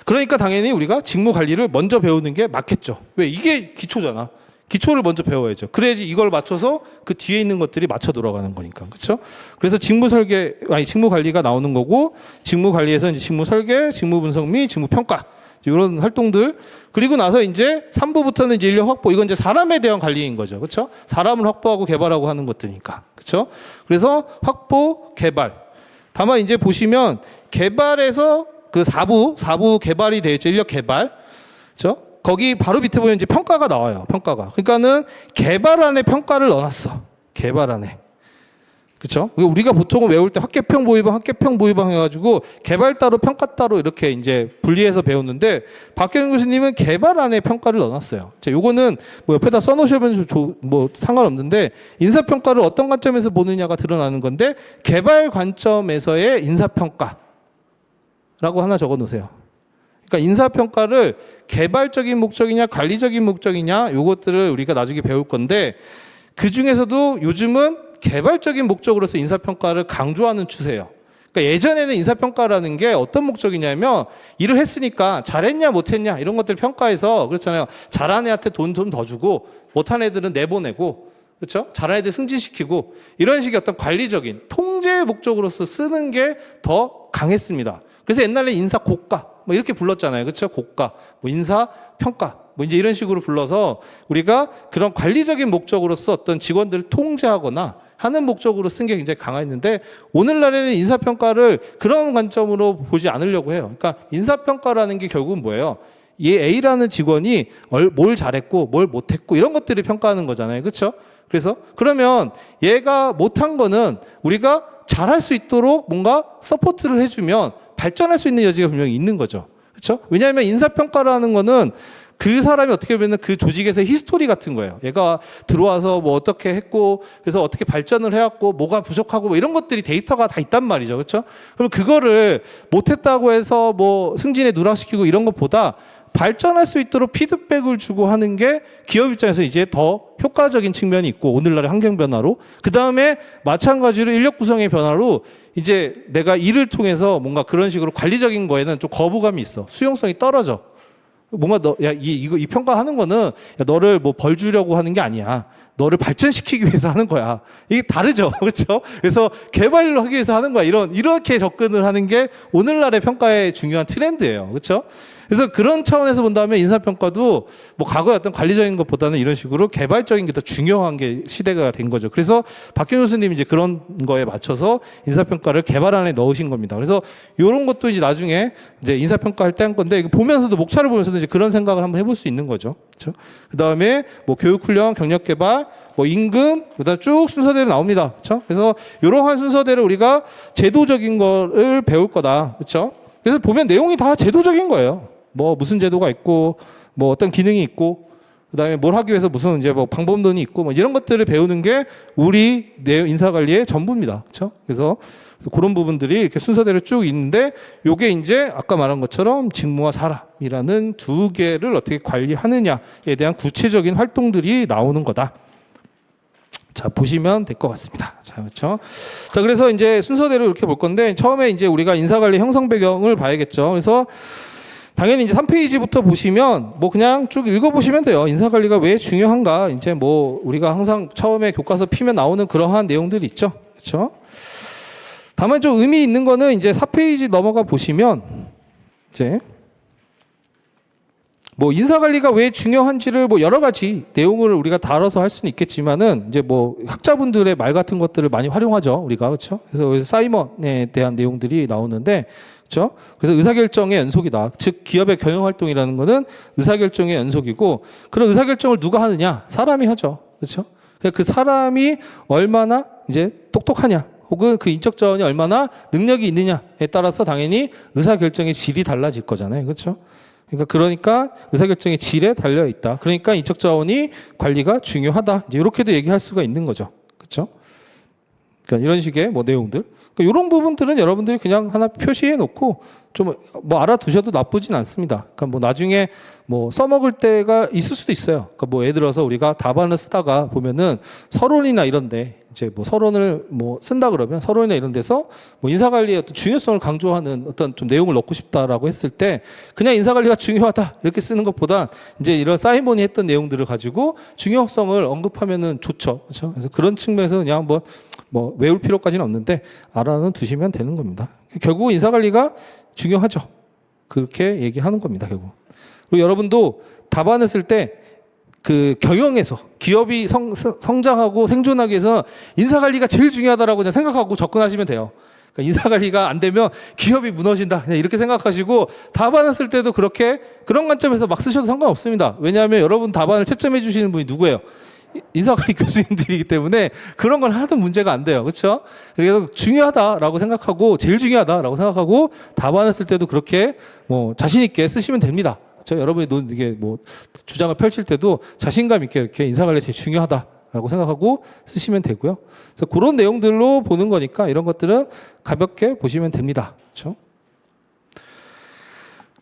그러니까 당연히 우리가 직무 관리를 먼저 배우는 게 맞겠죠. 왜? 이게 기초잖아. 기초를 먼저 배워야죠. 그래야지 이걸 맞춰서 그 뒤에 있는 것들이 맞춰 돌아가는 거니까. 그렇죠? 그래서 직무 관리가 나오는 거고, 직무 관리에서 이제 직무 설계, 직무 분석 및 직무 평가. 이런 활동들. 그리고 나서 이제 3부부터는 이제 인력 확보. 이건 이제 사람에 대한 관리인 거죠. 그렇죠? 사람을 확보하고 개발하고 하는 것들이니까. 그렇죠? 그래서 확보, 개발. 다만 이제 보시면 개발에서 그 4부 개발이 되어 있죠. 인력 개발. 그렇죠? 거기 바로 밑에 보면 이제 평가가 나와요. 평가가. 그러니까는 개발안에 평가를 넣어놨어. 개발안에. 그렇죠? 우리가 보통은 외울 때 학계평 보유방, 학계평 보유방 해가지고 개발 따로 평가 따로 이렇게 이제 분리해서 배웠는데 박경윤 교수님은 개발안에 평가를 넣어놨어요. 자, 요거는 뭐 옆에다 써놓으시면 뭐 상관없는데 인사평가를 어떤 관점에서 보느냐가 드러나는 건데 개발 관점에서의 인사평가라고 하나 적어놓으세요. 그러니까 인사평가를 개발적인 목적이냐 관리적인 목적이냐 요것들을 우리가 나중에 배울 건데 그 중에서도 요즘은 개발적인 목적으로서 인사평가를 강조하는 추세예요. 그러니까 예전에는 인사평가라는 게 어떤 목적이냐면 일을 했으니까 잘했냐 못했냐 이런 것들 평가해서 그렇잖아요. 잘한 애한테 돈 좀 더 주고 못한 애들은 내보내고 그렇죠? 잘한 애들 승진시키고 이런 식의 어떤 관리적인 통제 목적으로서 쓰는 게 더 강했습니다. 그래서 옛날에 인사 고가 뭐 이렇게 불렀잖아요. 그렇죠? 고가, 뭐 인사 평가 뭐 이제 이런 식으로 불러서 우리가 그런 관리적인 목적으로서 어떤 직원들을 통제하거나 하는 목적으로 쓴 게 굉장히 강했는데 오늘날에는 인사평가를 그런 관점으로 보지 않으려고 해요. 그러니까 인사평가라는 게 결국은 뭐예요? 이 A라는 직원이 뭘 잘했고 뭘 못했고 이런 것들을 평가하는 거잖아요. 그렇죠? 그래서 그러면 얘가 못한 거는 우리가 잘할 수 있도록 뭔가 서포트를 해주면 발전할 수 있는 여지가 분명히 있는 거죠. 그렇죠? 왜냐하면 인사평가라는 거는 그 사람이 어떻게 보면 그 조직에서의 히스토리 같은 거예요. 얘가 들어와서 뭐 어떻게 했고, 그래서 어떻게 발전을 해왔고, 뭐가 부족하고, 뭐 이런 것들이 데이터가 다 있단 말이죠. 그렇죠? 그럼 그거를 못했다고 해서 뭐 승진에 누락시키고 이런 것보다 발전할 수 있도록 피드백을 주고 하는 게 기업 입장에서 이제 더 효과적인 측면이 있고, 오늘날의 환경 변화로. 그 다음에 마찬가지로 인력 구성의 변화로 이제 내가 일을 통해서 뭔가 그런 식으로 관리적인 거에는 좀 거부감이 있어. 수용성이 떨어져. 뭔가 이 평가하는 거는 야, 너를 뭐 벌 주려고 하는 게 아니야. 너를 발전시키기 위해서 하는 거야. 이게 다르죠. 그렇죠? 그래서 개발을 하기 위해서 하는 거야. 이렇게 접근을 하는 게 오늘날의 평가의 중요한 트렌드예요. 그렇죠? 그래서 그런 차원에서 본다면 인사평가도 뭐 과거의 어떤 관리적인 것보다는 이런 식으로 개발적인 게 더 중요한 게 시대가 된 거죠. 그래서 박경윤 교수님이 이제 그런 거에 맞춰서 인사평가를 개발안에 넣으신 겁니다. 그래서 이런 것도 이제 나중에 이제 인사평가 할 때 한 건데 보면서도 목차를 보면서도 이제 그런 생각을 한번 해볼 수 있는 거죠. 그렇죠? 그 다음에 뭐 교육훈련, 경력개발, 뭐 임금, 그다음 쭉 순서대로 나옵니다. 그렇죠? 그래서 이러한 순서대로 우리가 제도적인 거를 배울 거다. 그렇죠? 그래서 보면 내용이 다 제도적인 거예요. 뭐 무슨 제도가 있고 뭐 어떤 기능이 있고 그다음에 뭘 하기 위해서 무슨 이제 뭐 방법론이 있고 뭐 이런 것들을 배우는 게 우리 인사관리의 전부입니다. 그렇죠? 그래서 그런 부분들이 이렇게 순서대로 쭉 있는데 요게 이제 아까 말한 것처럼 직무와 사람이라는 두 개를 어떻게 관리하느냐에 대한 구체적인 활동들이 나오는 거다. 자, 보시면 될 것 같습니다. 자, 그렇죠? 자, 그래서 이제 순서대로 이렇게 볼 건데 처음에 이제 우리가 인사관리 형성 배경을 봐야겠죠. 그래서 당연히 이제 3페이지부터 보시면 뭐 그냥 쭉 읽어보시면 돼요. 인사관리가 왜 중요한가. 이제 뭐 우리가 항상 처음에 교과서 피면 나오는 그러한 내용들이 있죠. 그렇죠? 다만 좀 의미 있는 거는 이제 4페이지 넘어가 보시면 이제 뭐 인사관리가 왜 중요한지를 뭐 여러 가지 내용을 우리가 다뤄서 할 수는 있겠지만은 이제 뭐 학자분들의 말 같은 것들을 많이 활용하죠. 우리가. 그렇죠? 그래서 사이먼에 대한 내용들이 나오는데 그렇죠? 그래서 의사결정의 연속이다. 즉 기업의 경영활동이라는 것은 의사결정의 연속이고 그런 의사결정을 누가 하느냐? 사람이 하죠. 그렇죠? 그 사람이 얼마나 이제 똑똑하냐? 혹은 그 인적 자원이 얼마나 능력이 있느냐에 따라서 당연히 의사결정의 질이 달라질 거잖아요. 그렇죠? 그러니까 의사결정의 질에 달려 있다. 그러니까 인적 자원이 관리가 중요하다. 이제 이렇게도 얘기할 수가 있는 거죠. 그렇죠? 그러니까 이런 식의 뭐 내용들. 그러니까 이런 부분들은 여러분들이 그냥 하나 표시해 놓고 좀 뭐 알아두셔도 나쁘진 않습니다. 그러니까 뭐 나중에 뭐 써먹을 때가 있을 수도 있어요. 그러니까 뭐 예를 들어서 우리가 답안을 쓰다가 보면은 서론이나 이런데 이제 뭐 서론을 뭐 쓴다 그러면 서론이나 이런 데서 뭐 인사관리의 어떤 중요성을 강조하는 어떤 좀 내용을 넣고 싶다라고 했을 때 그냥 인사관리가 중요하다 이렇게 쓰는 것보다 이제 이런 사이먼이 했던 내용들을 가지고 중요성을 언급하면은 좋죠. 그렇죠? 그래서 그런 측면에서 그냥 한번 뭐 외울 필요까지는 없는데 알아는 두시면 되는 겁니다. 결국 인사관리가 중요하죠. 그렇게 얘기하는 겁니다. 결국. 그리고 여러분도 답안을 쓸 때 그 경영에서 기업이 성장하고 생존하기 위해서 인사관리가 제일 중요하다라고 그냥 생각하고 접근하시면 돼요. 그러니까 인사 관리가 안 되면 기업이 무너진다. 그냥 이렇게 생각하시고 답안을 쓸 때도 그런 관점에서 막 쓰셔도 상관없습니다. 왜냐하면 여러분 답안을 채점해 주시는 분이 누구예요? 인사관리 교수님들이기 때문에 그런 건 하나도 문제가 안 돼요. 그렇죠? 그래서 중요하다라고 생각하고 제일 중요하다라고 생각하고 답안을 쓸 때도 그렇게 뭐 자신 있게 쓰시면 됩니다. 그렇죠? 여러분이 이게 뭐 주장을 펼칠 때도 자신감 있게 이렇게 인사관리 제일 중요하다라고 생각하고 쓰시면 되고요. 그래서 그런 내용들로 보는 거니까 이런 것들은 가볍게 보시면 됩니다. 그렇죠?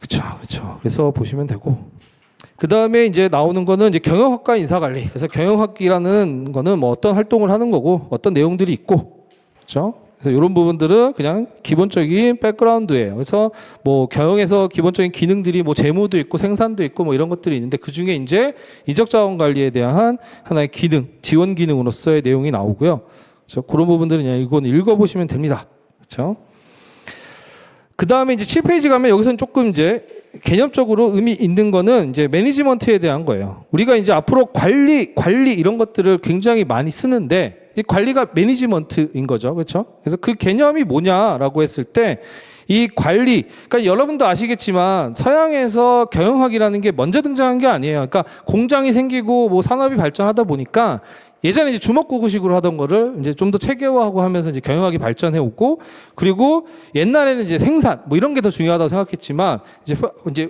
그렇죠. 그래서 보시면 되고. 그 다음에 이제 나오는 거는 이제 경영학과 인사관리. 그래서 경영학이라는 거는 뭐 어떤 활동을 하는 거고 어떤 내용들이 있고, 그렇죠? 그래서 이런 부분들은 그냥 기본적인 백그라운드예요. 그래서 뭐 경영에서 기본적인 기능들이 뭐 재무도 있고 생산도 있고 뭐 이런 것들이 있는데 그 중에 이제 인적자원 관리에 대한 하나의 기능, 지원 기능으로서의 내용이 나오고요. 그래서 그런 부분들은 그냥 이건 읽어보시면 됩니다. 그렇죠? 그 다음에 이제 7페이지 가면 여기서는 조금 이제 개념적으로 의미 있는 거는 이제 매니지먼트에 대한 거예요. 우리가 이제 앞으로 관리 이런 것들을 굉장히 많이 쓰는데 이 관리가 매니지먼트인 거죠. 그렇죠? 그래서 그 개념이 뭐냐라고 했을 때 이 관리, 그러니까 여러분도 아시겠지만 서양에서 경영학이라는 게 먼저 등장한 게 아니에요. 그러니까 공장이 생기고 뭐 산업이 발전하다 보니까 예전에 이제 주먹구구식으로 하던 거를 이제 좀 더 체계화하고 하면서 이제 경영학이 발전해 오고, 그리고 옛날에는 이제 생산 뭐 이런 게 더 중요하다고 생각했지만 이제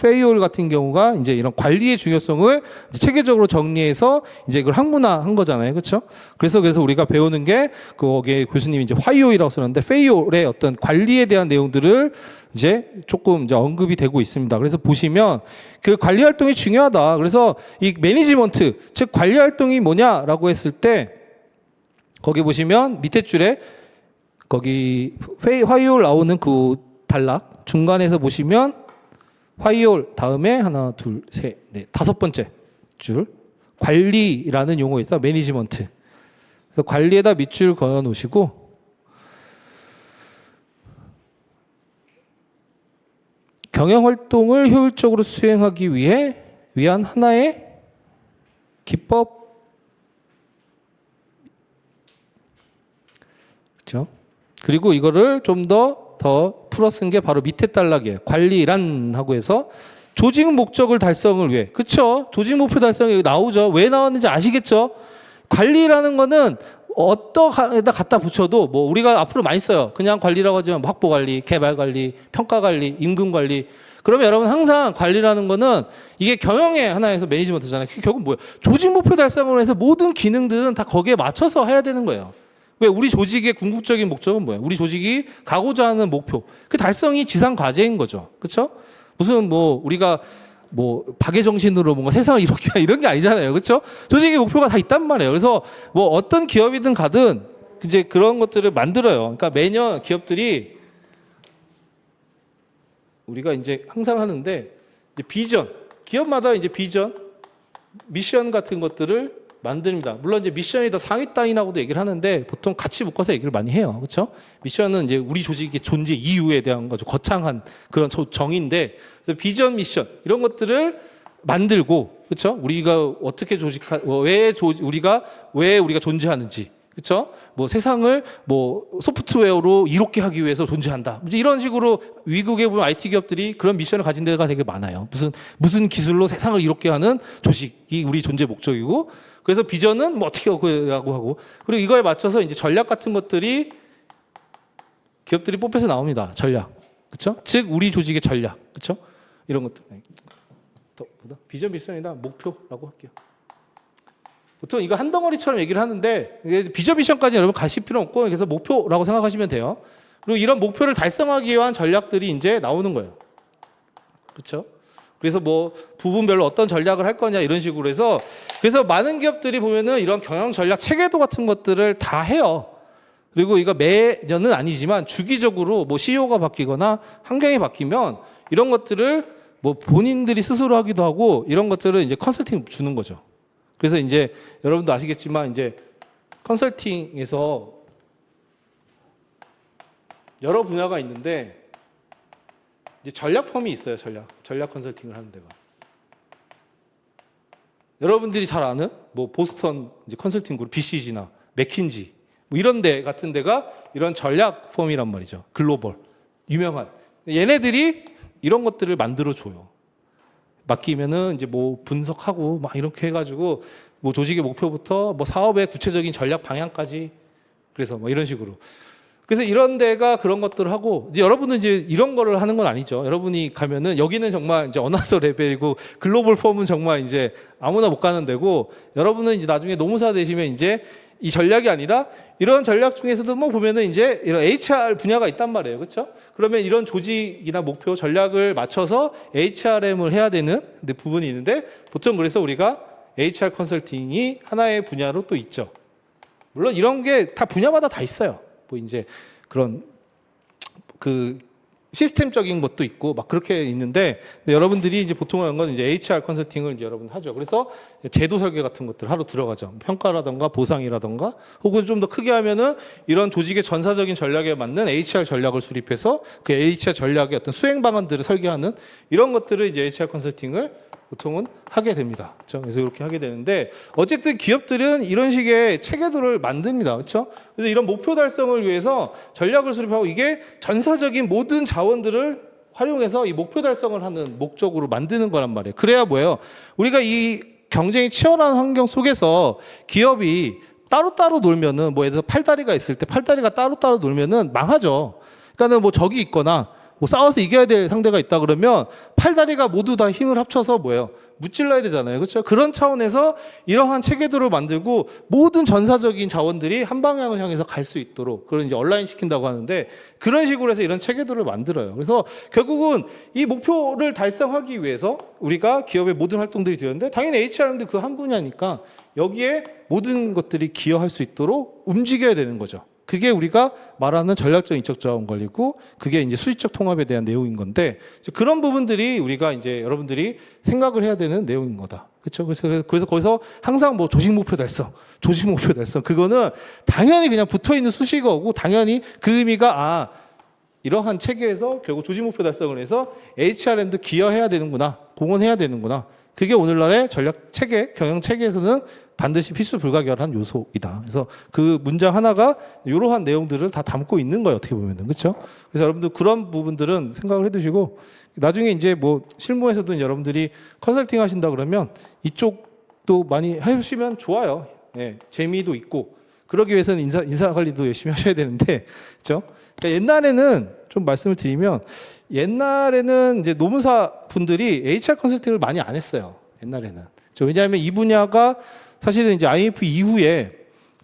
페이올 같은 경우가 이제 이런 관리의 중요성을 이제 체계적으로 정리해서 이제 이걸 학문화한 거잖아요, 그렇죠? 그래서 우리가 배우는 게 거기에 교수님이 이제 화이올이라고 쓰는데 페이올의 어떤 관리에 대한 내용들을 이제 조금 이제 언급이 되고 있습니다. 그래서 보시면 그 관리 활동이 중요하다. 그래서 이 매니지먼트, 즉 관리 활동이 뭐냐라고 했을 때 거기 보시면 밑에 줄에 거기 화이올 나오는 그 단락 중간에서 보시면 화이올 다음에 하나, 둘, 셋, 넷, 다섯 번째 줄 관리라는 용어가 있어. 매니지먼트. 그래서 관리에다 밑줄 그어 놓으시고 경영활동을 효율적으로 수행하기 위한 하나의 기법, 그렇죠? 그리고 이거를 좀 더 풀어 쓴 게 바로 밑에 단락이에요. 관리란 하고 해서 조직 목적을 달성을 위해, 그렇죠? 조직 목표 달성이 나오죠. 왜 나왔는지 아시겠죠? 관리라는 거는 어떠에다 갖다 붙여도 뭐 우리가 앞으로 많이 써요. 그냥 관리라고 하지만 확보 관리, 개발 관리, 평가 관리, 임금 관리. 그러면 여러분 항상 관리라는 거는 이게 경영의 하나에서 매니지먼트잖아요. 결국 뭐예요? 조직 목표 달성을 해서 모든 기능들은 다 거기에 맞춰서 해야 되는 거예요. 왜? 우리 조직의 궁극적인 목적은 뭐예요? 우리 조직이 가고자 하는 목표. 그 달성이 지상 과제인 거죠. 그렇죠? 무슨 뭐 우리가 뭐 박애 정신으로 뭔가 세상을 이렇게 이런 게 아니잖아요. 그렇죠? 조직의 목표가 다 있단 말이에요. 그래서 뭐 어떤 기업이든 가든 이제 그런 것들을 만들어요. 그러니까 매년 기업들이 우리가 이제 항상 하는데 이제 비전, 기업마다 이제 비전, 미션 같은 것들을 만듭니다. 물론 이제 미션이 더 상위 단위라고도 얘기를 하는데 보통 같이 묶어서 얘기를 많이 해요. 그렇죠? 미션은 이제 우리 조직의 존재 이유에 대한 아주 거창한 그런 정의인데, 그래서 비전, 미션 이런 것들을 만들고, 그렇죠? 우리가 어떻게 우리가 존재하는지, 그렇죠? 뭐 세상을 뭐 소프트웨어로 이롭게 하기 위해서 존재한다. 이런 식으로 미국에 보면 IT 기업들이 그런 미션을 가진 데가 되게 많아요. 무슨 기술로 세상을 이롭게 하는 조직이 우리 존재 목적이고, 그래서 비전은 뭐 어떻게 하고 그리고 이거에 맞춰서 이제 전략 같은 것들이 기업들이 뽑혀서 나옵니다. 전략, 그렇죠? 즉 우리 조직의 전략, 그렇죠? 이런 것들. 비전 미션이다 목표라고 할게요. 보통 이거 한 덩어리처럼 얘기를 하는데 비전 미션까지 여러분 가실 필요 없고 그래서 목표라고 생각하시면 돼요. 그리고 이런 목표를 달성하기 위한 전략들이 이제 나오는 거예요. 그렇죠? 그래서 뭐 부분별로 어떤 전략을 할 거냐 이런 식으로 해서 그래서 많은 기업들이 보면은 이런 경영 전략 체계도 같은 것들을 다 해요. 그리고 이거 매년은 아니지만 주기적으로 뭐 CEO가 바뀌거나 환경이 바뀌면 이런 것들을 뭐 본인들이 스스로 하기도 하고 이런 것들을 이제 컨설팅 주는 거죠. 그래서 이제 여러분도 아시겠지만 이제 컨설팅에서 여러 분야가 있는데 이제 전략 펌이 있어요. 전략 컨설팅을 하는 데가. 여러분들이 잘 아는 뭐 보스턴 이제 컨설팅 그룹 BCG나 맥킨지 뭐 이런 데 같은 데가 이런 전략 펌이란 말이죠. 글로벌 유명한 얘네들이 이런 것들을 만들어 줘요. 맡기면은 이제 뭐 분석하고 막 이렇게 해가지고 뭐 조직의 목표부터 뭐 사업의 구체적인 전략 방향까지 그래서 뭐 이런 식으로. 그래서 이런 데가 그런 것들을 하고 이제 여러분은 이제 이런 거를 하는 건 아니죠. 여러분이 가면은 여기는 정말 이제 어나더 레벨이고 글로벌 펌은 정말 이제 아무나 못 가는 데고 여러분은 이제 나중에 노무사 되시면 이제 이 전략이 아니라 이런 전략 중에서도 뭐 보면은 이제 이런 HR 분야가 있단 말이에요. 그렇죠? 그러면 이런 조직이나 목표 전략을 맞춰서 HRM을 해야 되는 부분이 있는데 보통 그래서 우리가 HR 컨설팅이 하나의 분야로 또 있죠. 물론 이런 게 다 분야마다 다 있어요. 뭐 이제 그런 그 시스템적인 것도 있고 막 그렇게 있는데 여러분들이 이제 보통 하는 건 이제 HR 컨설팅을 이제 여러분 하죠. 그래서 제도 설계 같은 것들 하러 들어가죠. 평가라던가 보상이라던가 혹은 좀 더 크게 하면은 이런 조직의 전사적인 전략에 맞는 HR 전략을 수립해서 그 HR 전략의 어떤 수행 방안들을 설계하는 이런 것들을 이제 HR 컨설팅을 보통은 하게 됩니다. 그렇죠? 그래서 이렇게 하게 되는데 어쨌든 기업들은 이런 식의 체계도를 만듭니다. 그렇죠? 그래서 이런 목표 달성을 위해서 전략을 수립하고 이게 전사적인 모든 자원들을 활용해서 이 목표 달성을 하는 목적으로 만드는 거란 말이에요. 그래야 뭐예요? 우리가 이 경쟁이 치열한 환경 속에서 기업이 따로따로 놀면은 뭐 예를 들어서 팔다리가 있을 때 팔다리가 따로따로 놀면은 망하죠. 그러니까는 뭐 적이 있거나 뭐 싸워서 이겨야 될 상대가 있다 그러면 팔다리가 모두 다 힘을 합쳐서 뭐예요? 무찔러야 되잖아요. 그렇죠? 그런 차원에서 이러한 체계도를 만들고 모든 전사적인 자원들이 한 방향을 향해서 갈 수 있도록 그걸 이제 온라인 시킨다고 하는데 그런 식으로 해서 이런 체계도를 만들어요. 그래서 결국은 이 목표를 달성하기 위해서 우리가 기업의 모든 활동들이 되는데 당연히 HRM도 그 한 분야니까 여기에 모든 것들이 기여할 수 있도록 움직여야 되는 거죠. 그게 우리가 말하는 전략적 인적 자원 관리고 그게 이제 수직적 통합에 대한 내용인 건데 그런 부분들이 우리가 이제 여러분들이 생각을 해야 되는 내용인 거다. 그렇죠? 그래서 거기서 항상 뭐 조직 목표 달성 그거는 당연히 그냥 붙어 있는 수식어고 당연히 그 의미가 이러한 체계에서 결국 조직 목표 달성을 해서 HRM도 기여해야 되는구나. 공헌해야 되는구나. 그게 오늘날의 전략 체계, 경영 체계에서는 반드시 필수 불가결한 요소이다. 그래서 그 문장 하나가 이러한 내용들을 다 담고 있는 거예요. 어떻게 보면은. 그렇죠? 그래서 여러분들 그런 부분들은 생각을 해 두시고 나중에 이제 뭐 실무에서도 여러분들이 컨설팅 하신다 그러면 이쪽도 많이 해주시면 좋아요. 예, 재미도 있고 그러기 위해서는 인사 관리도 열심히 하셔야 되는데 그렇죠? 그러니까 옛날에는 좀 말씀을 드리면 옛날에는 이제 노무사 분들이 HR 컨설팅을 많이 안 했어요. 옛날에는. 왜냐하면 이 분야가 사실은 이제 IMF 이후에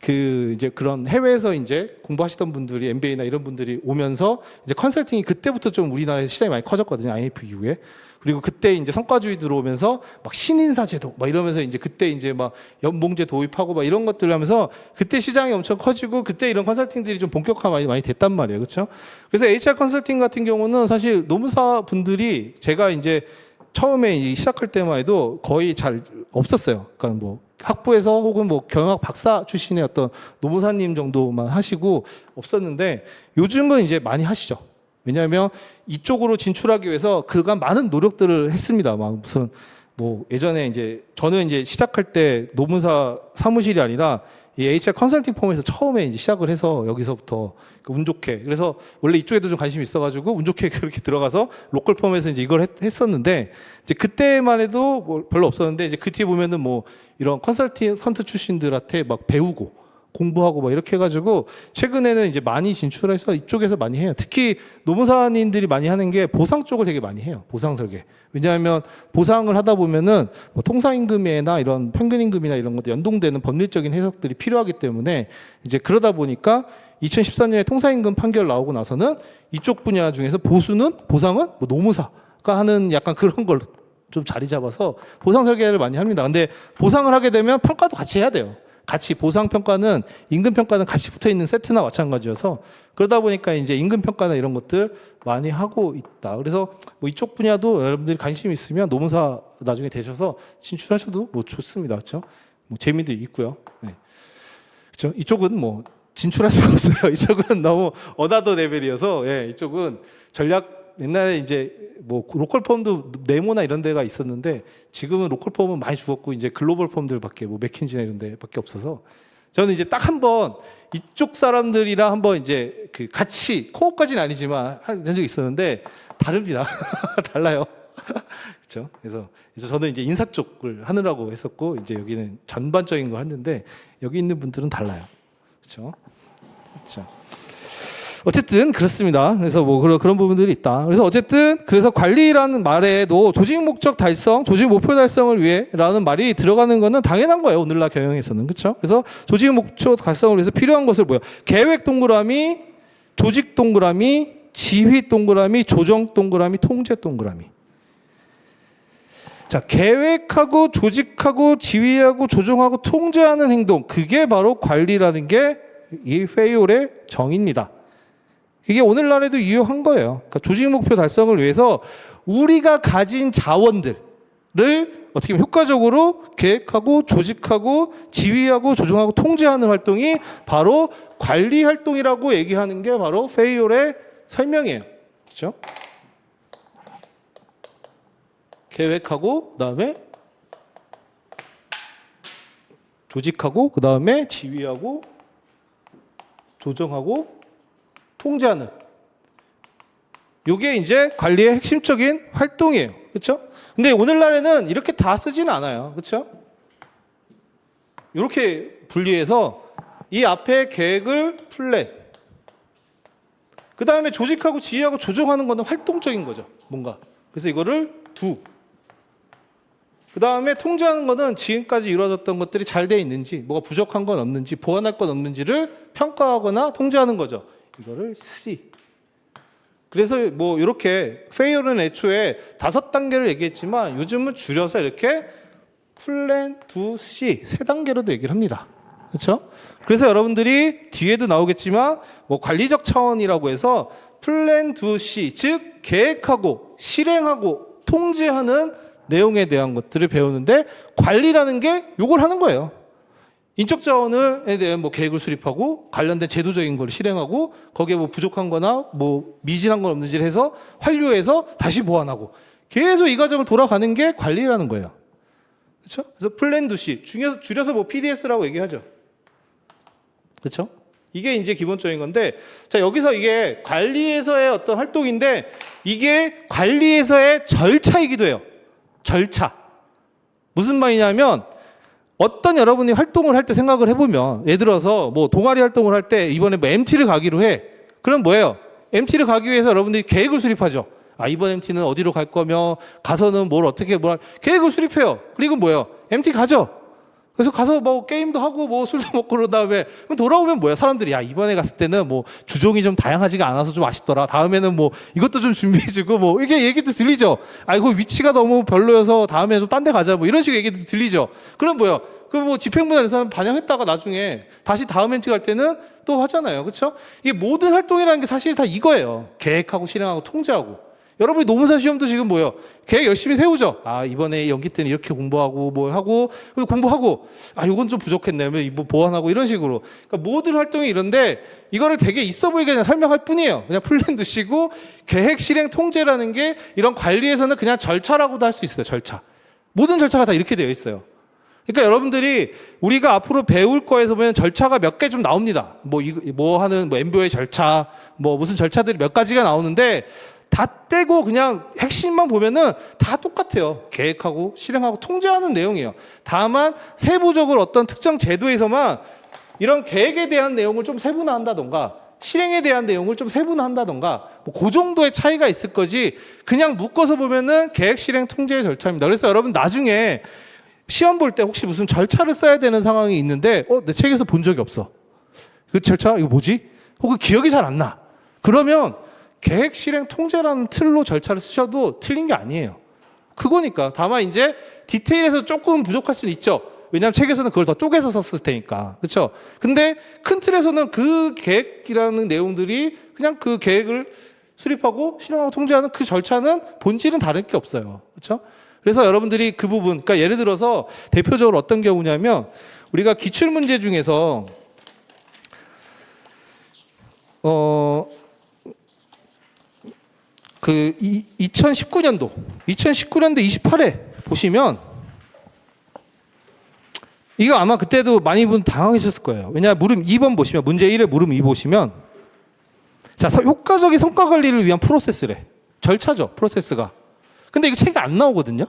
그 이제 그런 해외에서 이제 공부하시던 분들이 MBA나 이런 분들이 오면서 이제 컨설팅이 그때부터 좀 우리나라에서 시장이 많이 커졌거든요. IMF 이후에. 그리고 그때 이제 성과주의 들어오면서 막 신인사 제도 막 이러면서 이제 그때 이제 막 연봉제 도입하고 막 이런 것들 하면서 그때 시장이 엄청 커지고 그때 이런 컨설팅들이 좀 본격화 많이 됐단 말이에요. 그렇죠? 그래서 HR 컨설팅 같은 경우는 사실 노무사 분들이 제가 이제 처음에 시작할 때만 해도 거의 잘 없었어요. 그러니까 뭐 학부에서 혹은 뭐 경영학 박사 출신의 어떤 노무사님 정도만 하시고 없었는데 요즘은 이제 많이 하시죠. 왜냐하면 이쪽으로 진출하기 위해서 그간 많은 노력들을 했습니다. 막 무슨 뭐 예전에 이제 저는 이제 시작할 때 노무사 사무실이 아니라 이 HR 컨설팅 펌에서 처음에 이제 시작을 해서 여기서부터 운 좋게 그래서 원래 이쪽에도 좀 관심이 있어가지고 운 좋게 그렇게 들어가서 로컬 펌에서 이제 이걸 했었는데 이제 그때만 해도 뭐 별로 없었는데 이제 그 뒤에 보면은 뭐 이런 컨설턴트 출신들한테 막 배우고 공부하고 막 이렇게 해가지고 최근에는 이제 많이 진출해서 이쪽에서 많이 해요. 특히 노무사님들이 많이 하는 게 보상 쪽을 되게 많이 해요. 보상 설계. 왜냐하면 보상을 하다 보면은 뭐 통상임금이나 이런 평균임금이나 이런 것들 연동되는 법률적인 해석들이 필요하기 때문에 이제 그러다 보니까 2013년에 통상임금 판결 나오고 나서는 이쪽 분야 중에서 보상은 뭐 노무사가 하는 약간 그런 걸 좀 자리 잡아서 보상 설계를 많이 합니다. 근데 보상을 하게 되면 평가도 같이 해야 돼요. 같이 보상 평가는 임금 평가는 같이 붙어 있는 세트나 마찬가지여서 그러다 보니까 이제 임금 평가나 이런 것들 많이 하고 있다. 그래서 뭐 이쪽 분야도 여러분들이 관심 있으면 노무사 나중에 되셔서 진출하셔도 뭐 좋습니다. 그렇죠? 뭐 재미도 있고요. 네. 그렇죠? 이쪽은 뭐 진출할 수가 없어요. 이쪽은 너무 어나더 레벨이어서 예, 이쪽은 전략 옛날에 이제 뭐 로컬 펌도 네모나 이런 데가 있었는데 지금은 로컬 펌은 많이 죽었고 이제 글로벌 펌들밖에 뭐 맥킨지나 이런 데밖에 없어서 저는 이제 딱 한 번 이쪽 사람들이랑 한번 이제 그 같이 코업까지는 아니지만 한 적이 있었는데 다릅니다. 달라요. 그렇죠? 그래서 저는 이제 인사 쪽을 하느라고 했었고 이제 여기는 전반적인 걸 했는데 여기 있는 분들은 달라요. 그렇죠? 그렇죠. 어쨌든 그렇습니다. 그래서 뭐 그런 부분들이 있다. 그래서 어쨌든 그래서 관리라는 말에도 조직 목적 달성, 조직 목표 달성을 위해라는 말이 들어가는 거는 당연한 거예요. 오늘날 경영에서는. 그렇죠? 그래서 조직 목표 달성을 위해서 필요한 것을 뭐예요? 계획 동그라미, 조직 동그라미, 지휘 동그라미, 조정 동그라미, 통제 동그라미. 자, 계획하고 조직하고 지휘하고 조정하고 통제하는 행동, 그게 바로 관리라는 게 이 페이올의 정의입니다. 이게 오늘날에도 유효한 거예요. 그러니까 조직 목표 달성을 위해서 우리가 가진 자원들을 어떻게 보면 효과적으로 계획하고 조직하고 지휘하고 조정하고 통제하는 활동이 바로 관리 활동이라고 얘기하는 게 바로 페이올의 설명이에요. 그렇죠? 계획하고 그다음에 조직하고 그다음에 지휘하고 조정하고 통제하는 요게 이제 관리의 핵심적인 활동이에요. 그렇죠? 근데 오늘날에는 이렇게 다 쓰지는 않아요. 그렇죠? 이렇게 분리해서 이 앞에 계획을 플랜, 그 다음에 조직하고 지휘하고 조정하는 거는 활동적인 거죠. 뭔가. 그래서 이거를 두. 그 다음에 통제하는 거는 지금까지 이루어졌던 것들이 잘 돼 있는지, 뭐가 부족한 건 없는지, 보완할 건 없는지를 평가하거나 통제하는 거죠. 이거를 C. 그래서 뭐 이렇게 페이올은 애초에 5단계를 얘기했지만 요즘은 줄여서 이렇게 플랜, 두, C 3단계로도 얘기를 합니다. 그렇죠? 그래서 여러분들이 뒤에도 나오겠지만 뭐 관리적 차원이라고 해서 플랜, 두, C 즉 계획하고 실행하고 통제하는 내용에 대한 것들을 배우는데 관리라는 게 이걸 하는 거예요. 인적 자원에 대한 뭐 계획을 수립하고 관련된 제도적인 걸 실행하고 거기에 뭐 부족한 거나 뭐 미진한 건 없는지를 해서 완료해서 다시 보완하고 계속 이 과정을 돌아가는 게 관리라는 거예요. 그렇죠? 그래서 플랜 두시 줄여서 뭐 PDS라고 얘기하죠. 그렇죠? 이게 이제 기본적인 건데 자 여기서 이게 관리에서의 어떤 활동인데 이게 관리에서의 절차이기도 해요. 절차. 무슨 말이냐면 어떤 여러분이 활동을 할 때 생각을 해보면 예를 들어서 뭐 동아리 활동을 할 때 이번에 뭐 MT를 가기로 해. 그럼 뭐예요? MT를 가기 위해서 여러분들이 계획을 수립하죠. 아 이번 MT는 어디로 갈 거며 가서는 뭘 어떻게 계획을 수립해요. 그리고 뭐예요? MT 가죠. 그래서 가서 뭐 게임도 하고 뭐 술도 먹고 그런 다음에 그럼 돌아오면 뭐야? 사람들이 야 이번에 갔을 때는 뭐 주종이 좀 다양하지가 않아서 좀 아쉽더라. 다음에는 뭐 이것도 좀 준비해주고 뭐 이게 얘기도 들리죠. 아 이거 위치가 너무 별로여서 다음에 좀 딴 데 가자 뭐 이런 식의 얘기도 들리죠. 그럼 뭐야? 그럼 뭐 집행부에서 반영했다가 나중에 다시 다음 MT 갈 때는 또 하잖아요. 그렇죠? 이게 모든 활동이라는 게 사실 다 이거예요. 계획하고 실행하고 통제하고. 여러분이 노무사 시험도 지금 뭐예요? 계획 열심히 세우죠. 아 이번에 연기 때는 이렇게 공부하고 뭘 하고 공부하고 아 이건 좀 부족했네. 뭐 보완하고 이런 식으로. 그러니까 모든 활동이 이런데 이거를 되게 있어 보이게 그냥 설명할 뿐이에요. 그냥 플랜 두시고 계획 실행 통제라는 게 이런 관리에서는 그냥 절차라고도 할 수 있어요. 절차. 모든 절차가 다 이렇게 되어 있어요. 그러니까 여러분들이 우리가 앞으로 배울 거에서 보면 절차가 몇 개 좀 나옵니다. 뭐 하는 뭐 MBO의 절차, 뭐 무슨 절차들이 몇 가지가 나오는데 다 떼고 그냥 핵심만 보면은 다 똑같아요. 계획하고 실행하고 통제하는 내용이에요. 다만 세부적으로 어떤 특정 제도에서만 이런 계획에 대한 내용을 좀 세분화한다던가 실행에 대한 내용을 좀 세분화한다던가 뭐 그 정도의 차이가 있을 거지 그냥 묶어서 보면은 계획 실행 통제의 절차입니다. 그래서 여러분 나중에 시험 볼 때 혹시 무슨 절차를 써야 되는 상황이 있는데 내 책에서 본 적이 없어. 그 절차 이거 뭐지? 혹은 기억이 잘 안 나. 그러면 계획 실행 통제라는 틀로 절차를 쓰셔도 틀린 게 아니에요. 그거니까. 다만 이제 디테일에서 조금 부족할 수는 있죠. 왜냐하면 책에서는 그걸 더 쪼개서 썼을 테니까. 그렇죠? 근데 큰 틀에서는 그 계획이라는 내용들이 그냥 그 계획을 수립하고 실행하고 통제하는 그 절차는 본질은 다를 게 없어요. 그렇죠? 그래서 여러분들이 그 부분, 그러니까 예를 들어서 대표적으로 어떤 경우냐면 우리가 기출문제 중에서 그 2019년도 28회 보시면 이거 아마 그때도 많이 분 당황하셨을 거예요. 왜냐하면 물음 2번 보시면, 문제 1의 물음 2 보시면, 자, 효과적인 성과 관리를 위한 프로세스래. 절차죠, 프로세스가. 근데 이거 책이 안 나오거든요.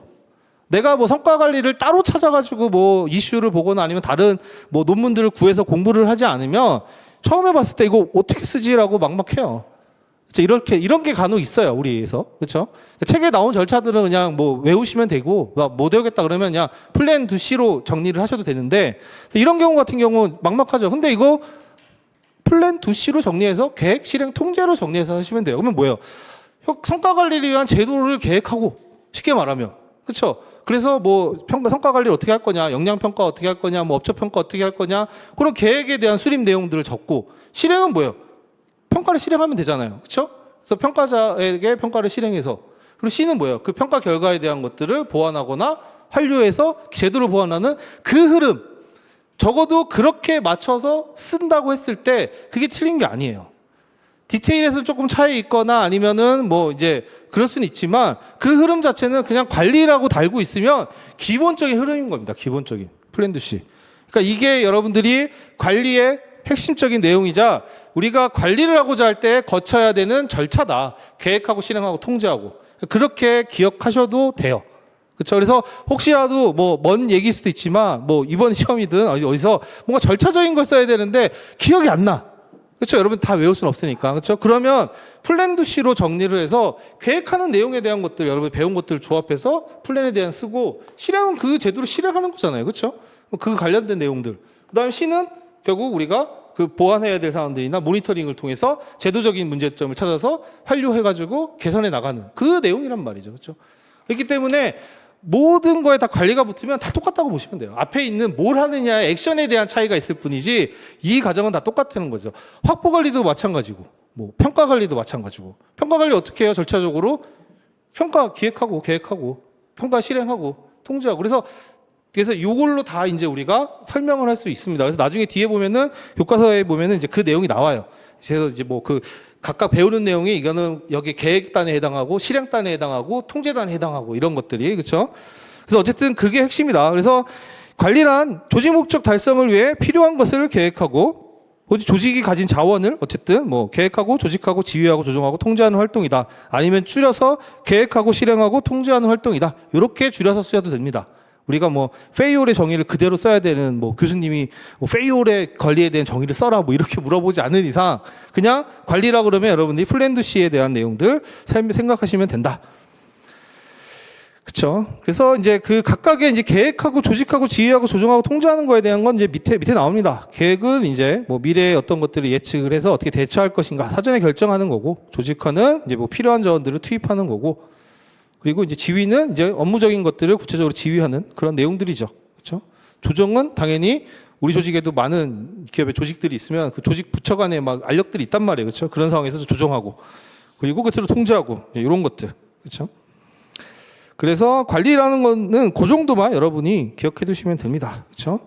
내가 뭐 성과 관리를 따로 찾아가지고 뭐 이슈를 보거나 아니면 다른 뭐 논문들을 구해서 공부를 하지 않으면 처음에 봤을 때 이거 어떻게 쓰지라고 막막해요. 이렇게, 이런 게 간혹 있어요, 우리에서. 그렇죠? 책에 나온 절차들은 그냥 뭐 외우시면 되고, 못 외우겠다 그러면 그냥 플랜 2C로 정리를 하셔도 되는데, 이런 경우 같은 경우 막막하죠. 근데 이거 플랜 2C로 정리해서 계획, 실행, 통제로 정리해서 하시면 돼요. 그러면 뭐예요? 성과 관리를 위한 제도를 계획하고, 쉽게 말하면. 그렇죠? 그래서 뭐 성과 관리를 어떻게 할 거냐, 역량 평가 어떻게 할 거냐, 뭐 업적 평가 어떻게 할 거냐, 그런 계획에 대한 수립 내용들을 적고, 실행은 뭐예요? 평가를 실행하면 되잖아요. 그렇죠? 그래서 평가자에게 평가를 실행해서, 그리고 C는 뭐예요? 그 평가 결과에 대한 것들을 보완하거나 완료해서 제도를 보완하는 그 흐름. 적어도 그렇게 맞춰서 쓴다고 했을 때 그게 틀린 게 아니에요. 디테일에서 조금 차이 있거나 아니면은 뭐 이제 그럴 수는 있지만 그 흐름 자체는 그냥 관리라고 달고 있으면 기본적인 흐름인 겁니다. 기본적인 플랜 C. 그러니까 이게 여러분들이 관리의 핵심적인 내용이자 우리가 관리를 하고자 할 때 거쳐야 되는 절차다. 계획하고 실행하고 통제하고. 그렇게 기억하셔도 돼요. 그렇죠? 그래서 혹시라도 뭐 먼 얘기일 수도 있지만 뭐 이번 시험이든 어디서 뭔가 절차적인 걸 써야 되는데 기억이 안 나. 그렇죠? 여러분 다 외울 수는 없으니까. 그렇죠? 그러면 플랜 C로 정리를 해서 계획하는 내용에 대한 것들, 여러분이 배운 것들을 조합해서 플랜에 대한 쓰고 실행은 그 제도로 실행하는 거잖아요. 그렇죠? 그 관련된 내용들. 그다음에 C는 결국 우리가 그 보완해야 될 사항들이나 모니터링을 통해서 제도적인 문제점을 찾아서 완료해가지고 개선해 나가는 그 내용이란 말이죠. 그렇죠? 그렇기 때문에 모든 거에 다 관리가 붙으면 다 똑같다고 보시면 돼요. 앞에 있는 뭘 하느냐의 액션에 대한 차이가 있을 뿐이지 이 과정은 다 똑같다는 거죠. 확보 관리도 마찬가지고 뭐 평가 관리도 마찬가지고. 평가 관리 어떻게 해요? 절차적으로 평가 기획하고 계획하고 평가 실행하고 통제하고. 그래서 이걸로 다 이제 우리가 설명을 할 수 있습니다. 그래서 나중에 뒤에 보면은 교과서에 보면은 이제 그 내용이 나와요. 그래서 이제 뭐 그 각각 배우는 내용이 이거는 여기 계획단에 해당하고 실행단에 해당하고 통제단에 해당하고 이런 것들이. 그렇죠? 그래서 어쨌든 그게 핵심이다. 그래서 관리란 조직 목적 달성을 위해 필요한 것을 계획하고 조직이 가진 자원을 어쨌든 뭐 계획하고 조직하고 지휘하고 조정하고 통제하는 활동이다. 아니면 줄여서 계획하고 실행하고 통제하는 활동이다. 이렇게 줄여서 쓰셔도 됩니다. 우리가 뭐 페이올의 정의를 그대로 써야 되는 뭐 교수님이 뭐 페이올의 관리에 대한 정의를 써라 뭐 이렇게 물어보지 않는 이상 그냥 관리라 그러면 여러분들이 플랜 C에 대한 내용들 생각하시면 된다. 그렇죠? 그래서 이제 그 각각의 이제 계획하고 조직하고 지휘하고 조정하고 통제하는 거에 대한 건 이제 밑에 나옵니다. 계획은 이제 뭐 미래의 어떤 것들을 예측을 해서 어떻게 대처할 것인가 사전에 결정하는 거고, 조직화는 이제 뭐 필요한 자원들을 투입하는 거고, 그리고 이제 지휘는 이제 업무적인 것들을 구체적으로 지휘하는 그런 내용들이죠. 그렇죠? 조정은 당연히 우리 조직에도 많은 기업의 조직들이 있으면 그 조직 부처 간에 막 알력들이 있단 말이에요. 그렇죠? 그런 상황에서 조정하고, 그리고 끝으로 통제하고, 이런 것들. 그렇죠? 그래서 관리라는 거는 그 정도만 여러분이 기억해 두시면 됩니다. 그렇죠?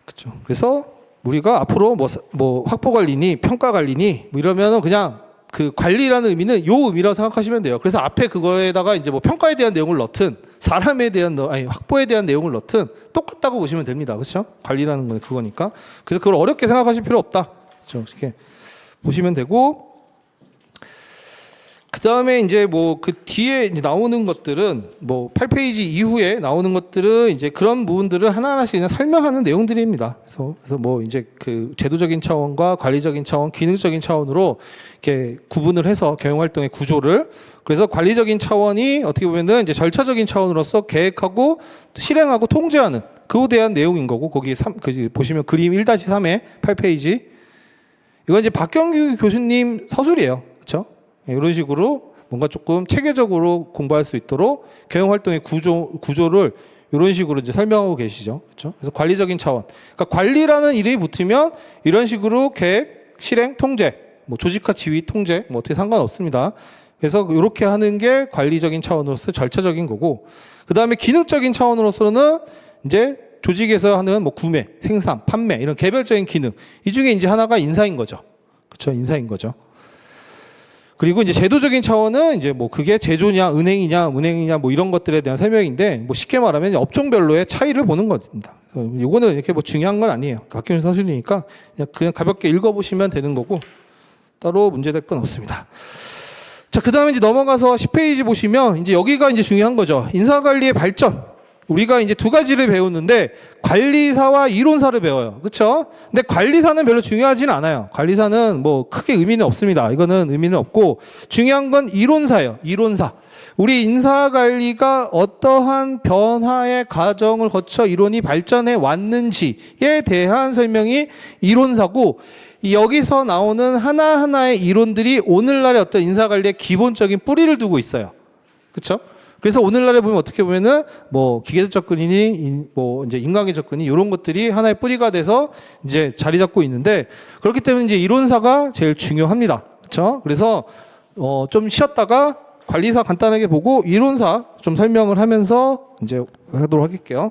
그렇죠? 그래서 우리가 앞으로 뭐 확보 관리니 평가 관리니 뭐 이러면은 그냥 그 관리라는 의미는 요 의미라고 생각하시면 돼요. 그래서 앞에 그거에다가 이제 뭐 평가에 대한 내용을 넣든 사람에 대한 확보에 대한 내용을 넣든 똑같다고 보시면 됩니다. 그렇죠? 관리라는 건 그거니까. 그래서 그걸 어렵게 생각하실 필요 없다. 그렇죠? 이렇게 보시면 되고, 그 다음에 이제 뭐 그 뒤에 이제 나오는 것들은 뭐 8페이지 이후에 나오는 것들은 이제 그런 부분들을 하나하나씩 그냥 설명하는 내용들입니다. 그래서 뭐 이제 그 제도적인 차원과 관리적인 차원, 기능적인 차원으로 이렇게 구분을 해서 경영 활동의 구조를, 그래서 관리적인 차원이 어떻게 보면은 이제 절차적인 차원으로서 계획하고 실행하고 통제하는 그에 대한 내용인 거고, 거기 보시면 그림 1-3의 8페이지. 이건 이제 박경규 교수님 서술이에요. 그렇죠? 이런 식으로 뭔가 조금 체계적으로 공부할 수 있도록 경영 활동의 구조를 이런 식으로 이제 설명하고 계시죠. 그렇죠? 그래서 관리적인 차원. 그러니까 관리라는 이름이 붙으면 이런 식으로 계획, 실행, 통제, 뭐 조직화, 지휘, 통제, 뭐 어떻게 상관없습니다. 그래서 이렇게 하는 게 관리적인 차원으로서 절차적인 거고, 그 다음에 기능적인 차원으로서는 이제 조직에서 하는 뭐 구매, 생산, 판매 이런 개별적인 기능. 이 중에 이제 하나가 인사인 거죠. 그렇죠? 인사인 거죠. 그리고 이제 제도적인 차원은 이제 뭐 그게 제조냐, 은행이냐 뭐 이런 것들에 대한 설명인데 뭐 쉽게 말하면 이제 업종별로의 차이를 보는 겁니다. 이거는 이렇게 뭐 중요한 건 아니에요. 박경준 서술이니까 그냥 가볍게 읽어보시면 되는 거고 따로 문제될 건 없습니다. 자, 그 다음에 이제 넘어가서 10페이지 보시면 이제 여기가 이제 중요한 거죠. 인사관리의 발전. 우리가 이제 두 가지를 배우는데 관리사와 이론사를 배워요. 그렇죠? 근데 관리사는 별로 중요하지는 않아요. 관리사는 뭐 크게 의미는 없습니다. 이거는 의미는 없고 중요한 건 이론사예요. 이론사. 우리 인사관리가 어떠한 변화의 과정을 거쳐 이론이 발전해 왔는지에 대한 설명이 이론사고 여기서 나오는 하나하나의 이론들이 오늘날의 어떤 인사관리의 기본적인 뿌리를 두고 있어요. 그렇죠? 그래서 오늘날에 보면 어떻게 보면은 뭐 기계적 접근이니 뭐 이제 인간의 접근이 이런 것들이 하나의 뿌리가 돼서 이제 자리 잡고 있는데 그렇기 때문에 이제 이론사가 제일 중요합니다. 그렇죠? 그래서 좀 쉬었다가 관리사 간단하게 보고 이론사 좀 설명을 하면서 이제 하도록 할게요.